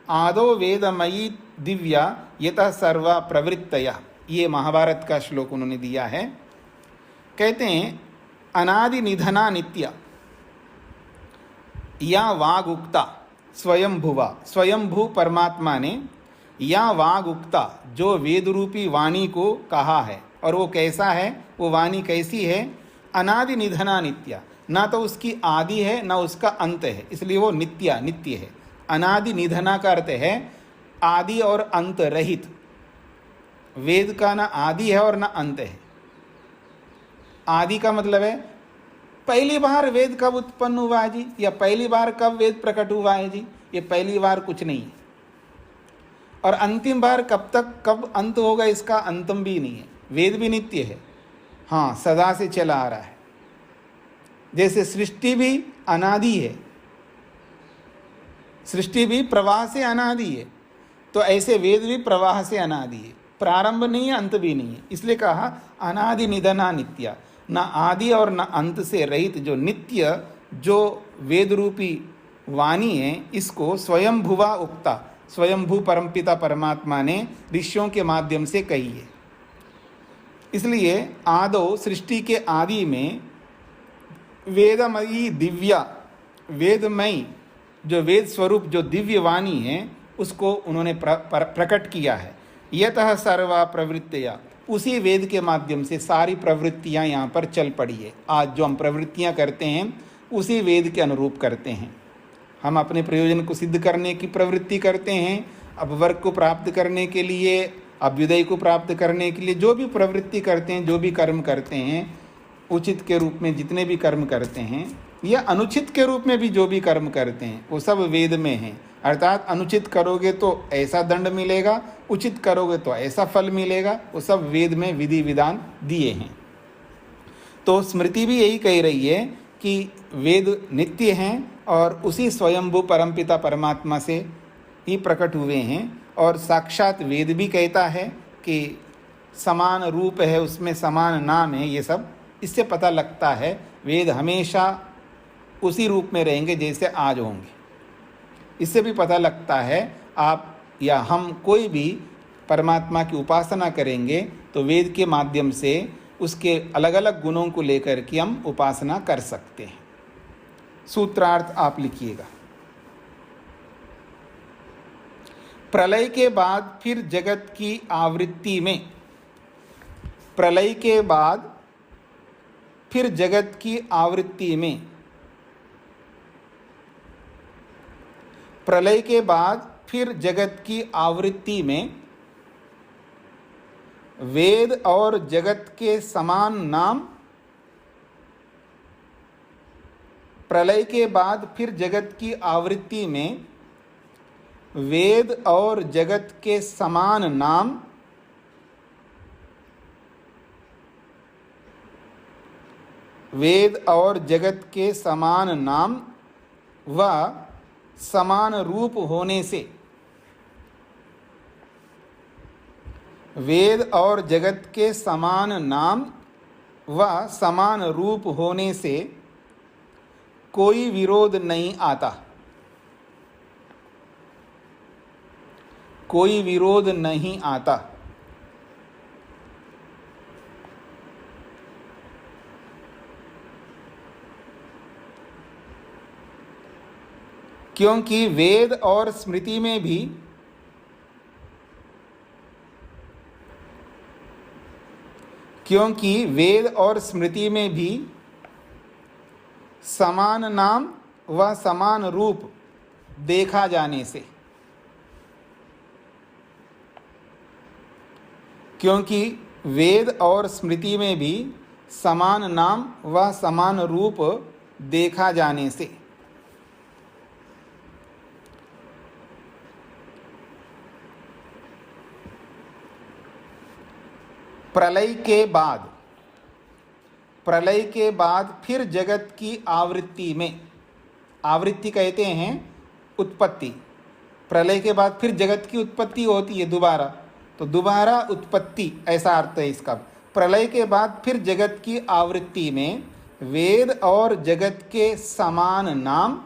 आदो वेदमयी दिव्या यतः सर्वा प्रवृत्तया। ये महाभारत का श्लोक उन्होंने दिया है। कहते हैं अनादि निधना नित्या या वागुक्ता स्वयं भुवा, स्वयंभू परमात्मा ने या वाग उक्ता, जो वेद रूपी वाणी को कहा है, और वो कैसा है, वो वाणी कैसी है, अनादि निधना नित्या, ना तो उसकी आदि है ना उसका अंत है, इसलिए वो नित्य है। अनादि निधना का अर्थ है आदि और अंत रहित। वेद का ना आदि है और ना अंत है। आदि का मतलब है पहली बार वेद कब उत्पन्न हुआ है जी, या पहली बार कब वेद प्रकट हुआ है जी, ये पहली बार कुछ नहीं है। और अंतिम बार कब तक कब अंत होगा, इसका अंतम भी नहीं है। वेद भी नित्य है, हाँ, सदा से चला आ रहा है। जैसे सृष्टि भी अनादि है, सृष्टि भी प्रवाह से अनादि है, तो ऐसे वेद भी प्रवाह से अनादि है, प्रारंभ नहीं है अंत भी नहीं है। इसलिए कहा अनादि निधना नित्या, न आदि और न अंत से रहित जो नित्य, जो वेद रूपी वाणी है, इसको स्वयंभुवा उक्ता, स्वयंभू परमपिता परमात्मा ने ऋषियों के माध्यम से कही है। इसलिए आदो, सृष्टि के आदि में वेदमयी दिव्या, वेदमयी जो वेद स्वरूप जो दिव्य वाणी है, उसको उन्होंने प्रकट किया है। यतः सर्वा प्रवृत्तियाँ, उसी वेद के माध्यम से सारी प्रवृत्तियाँ यहाँ पर चल पड़ी है। आज जो हम प्रवृत्तियाँ करते हैं उसी वेद के अनुरूप करते हैं। हम अपने प्रयोजन को सिद्ध करने की प्रवृत्ति करते हैं, अपवर्ग को प्राप्त करने के लिए, अभ्युदय को प्राप्त करने के लिए जो भी प्रवृत्ति करते हैं, जो भी कर्म करते हैं, उचित के रूप में जितने भी कर्म करते हैं या अनुचित के रूप में भी जो भी कर्म करते हैं, वो सब वेद में हैं। अर्थात अनुचित करोगे तो ऐसा दंड मिलेगा, उचित करोगे तो ऐसा फल मिलेगा, वो सब वेद में विधि विधान दिए हैं। तो स्मृति भी यही कह रही है कि वेद नित्य हैं और उसी स्वयंभू परमपिता परमात्मा से ही प्रकट हुए हैं। और साक्षात वेद भी कहता है कि समान रूप है, उसमें समान नाम है। ये सब इससे पता लगता है वेद हमेशा उसी रूप में रहेंगे जैसे आज होंगे। इससे भी पता लगता है आप या हम कोई भी परमात्मा की उपासना करेंगे तो वेद के माध्यम से उसके अलग अलग गुणों को लेकर के हम उपासना कर सकते हैं। सूत्रार्थ आप लिखिएगा। प्रलय के बाद फिर जगत की आवृत्ति में, प्रलय के बाद फिर जगत की आवृत्ति में, प्रलय के बाद फिर जगत की आवृत्ति में वेद और जगत के समान नाम, प्रलय के बाद फिर जगत की आवृत्ति में वेद और जगत के समान नाम, वेद और जगत के समान नाम व समान रूप होने से, वेद और जगत के समान नाम व समान रूप होने से कोई विरोध नहीं आता, कोई विरोध नहीं आता। क्योंकि वेद और स्मृति में भी समान नाम व समान रूप देखा जाने से, क्योंकि वेद और स्मृति में भी समान नाम व समान रूप देखा जाने से प्रलय के बाद फिर जगत की आवृत्ति में, आवृत्ति कहते हैं उत्पत्ति, प्रलय के बाद फिर जगत की उत्पत्ति होती है दोबारा, तो दोबारा उत्पत्ति ऐसा अर्थ है इसका। प्रलय के बाद फिर जगत की आवृत्ति में वेद और जगत के समान नाम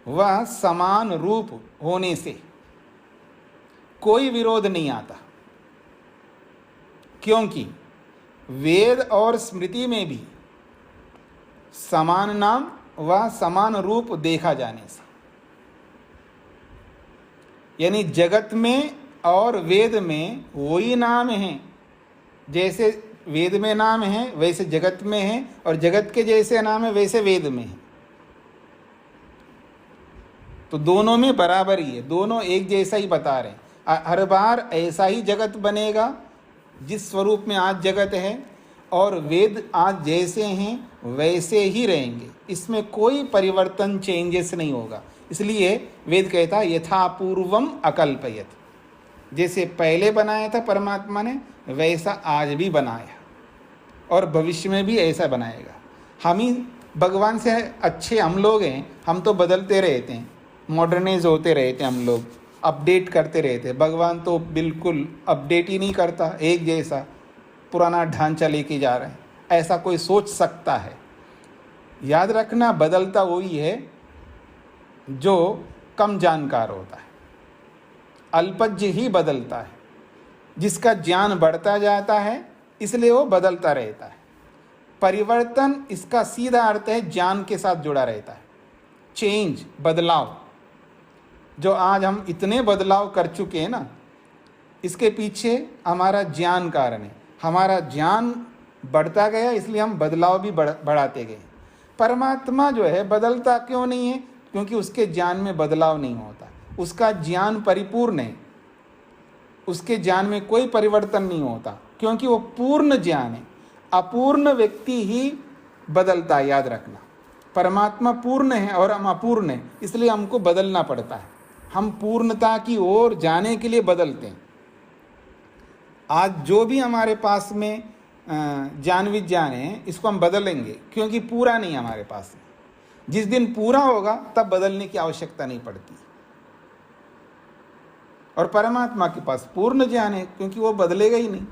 व समान रूप होने से कोई विरोध नहीं आता, क्योंकि वेद और स्मृति में भी समान नाम व समान रूप देखा जाने से। यानी जगत में और वेद में वही नाम है। जैसे वेद में नाम है वैसे जगत में है, और जगत के जैसे नाम है वैसे वेद में है। तो दोनों में बराबर ही है, दोनों एक जैसा ही बता रहे हैं। हर बार ऐसा ही जगत बनेगा जिस स्वरूप में आज जगत है, और वेद आज जैसे हैं वैसे ही रहेंगे, इसमें कोई परिवर्तन चेंजेस नहीं होगा। इसलिए वेद कहता है यथा पूर्वम अकल्पयत, जैसे पहले बनाया था परमात्मा ने वैसा आज भी बनाया और भविष्य में भी ऐसा बनाएगा। हम ही भगवान से अच्छे हम लोग हैं, हम तो बदलते रहते हैं, मॉडर्नाइज होते रहते हैं, हम लोग अपडेट करते रहते हैं। भगवान तो बिल्कुल अपडेट ही नहीं करता, एक जैसा पुराना ढांचा लेके जा रहे हैं। ऐसा कोई सोच सकता है? याद रखना, बदलता वही है जो कम जानकार होता है, अल्पज्ञ ही बदलता है। जिसका ज्ञान बढ़ता जाता है इसलिए वो बदलता रहता है। परिवर्तन इसका सीधा अर्थ है ज्ञान के साथ जुड़ा रहता है। चेंज, बदलाव, जो आज हम इतने बदलाव कर चुके हैं ना, इसके पीछे हमारा ज्ञान कारण है। हमारा ज्ञान बढ़ता गया इसलिए हम बदलाव भी बढ़ाते गए। परमात्मा जो है बदलता क्यों नहीं है? क्योंकि उसके ज्ञान में बदलाव नहीं होता, उसका ज्ञान परिपूर्ण है, उसके ज्ञान में कोई परिवर्तन नहीं होता, क्योंकि वो पूर्ण ज्ञान है। अपूर्ण व्यक्ति ही बदलता है, याद रखना। परमात्मा पूर्ण है और हम अपूर्ण हैं, इसलिए हमको बदलना पड़ता है। हम पूर्णता की ओर जाने के लिए बदलते हैं। आज जो भी हमारे पास में ज्ञान विज्ञान है इसको हम बदलेंगे, क्योंकि पूरा नहीं हमारे पास में। जिस दिन पूरा होगा तब बदलने की आवश्यकता नहीं पड़ती। और परमात्मा के पास पूर्ण ज्ञान है, क्योंकि वो बदलेगा ही नहीं,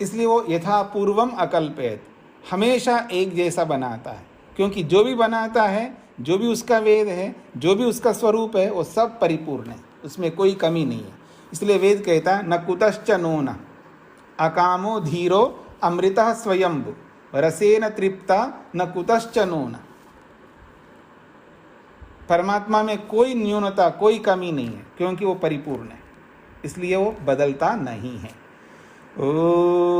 इसलिए वो यथा पूर्वम अकल्पयत, हमेशा एक जैसा बनाता है। क्योंकि जो भी बनाता है, जो भी उसका वेद है, जो भी उसका स्वरूप है, वो सब परिपूर्ण है, उसमें कोई कमी नहीं है। इसलिए वेद कहता है न कुतश्च नून अकामो धीरो अमृतः स्वयंभु रसेन तृप्ता न कुतश्च नून। परमात्मा में कोई न्यूनता, कोई कमी नहीं है, क्योंकि वो परिपूर्ण है, इसलिए वो बदलता नहीं है। ओम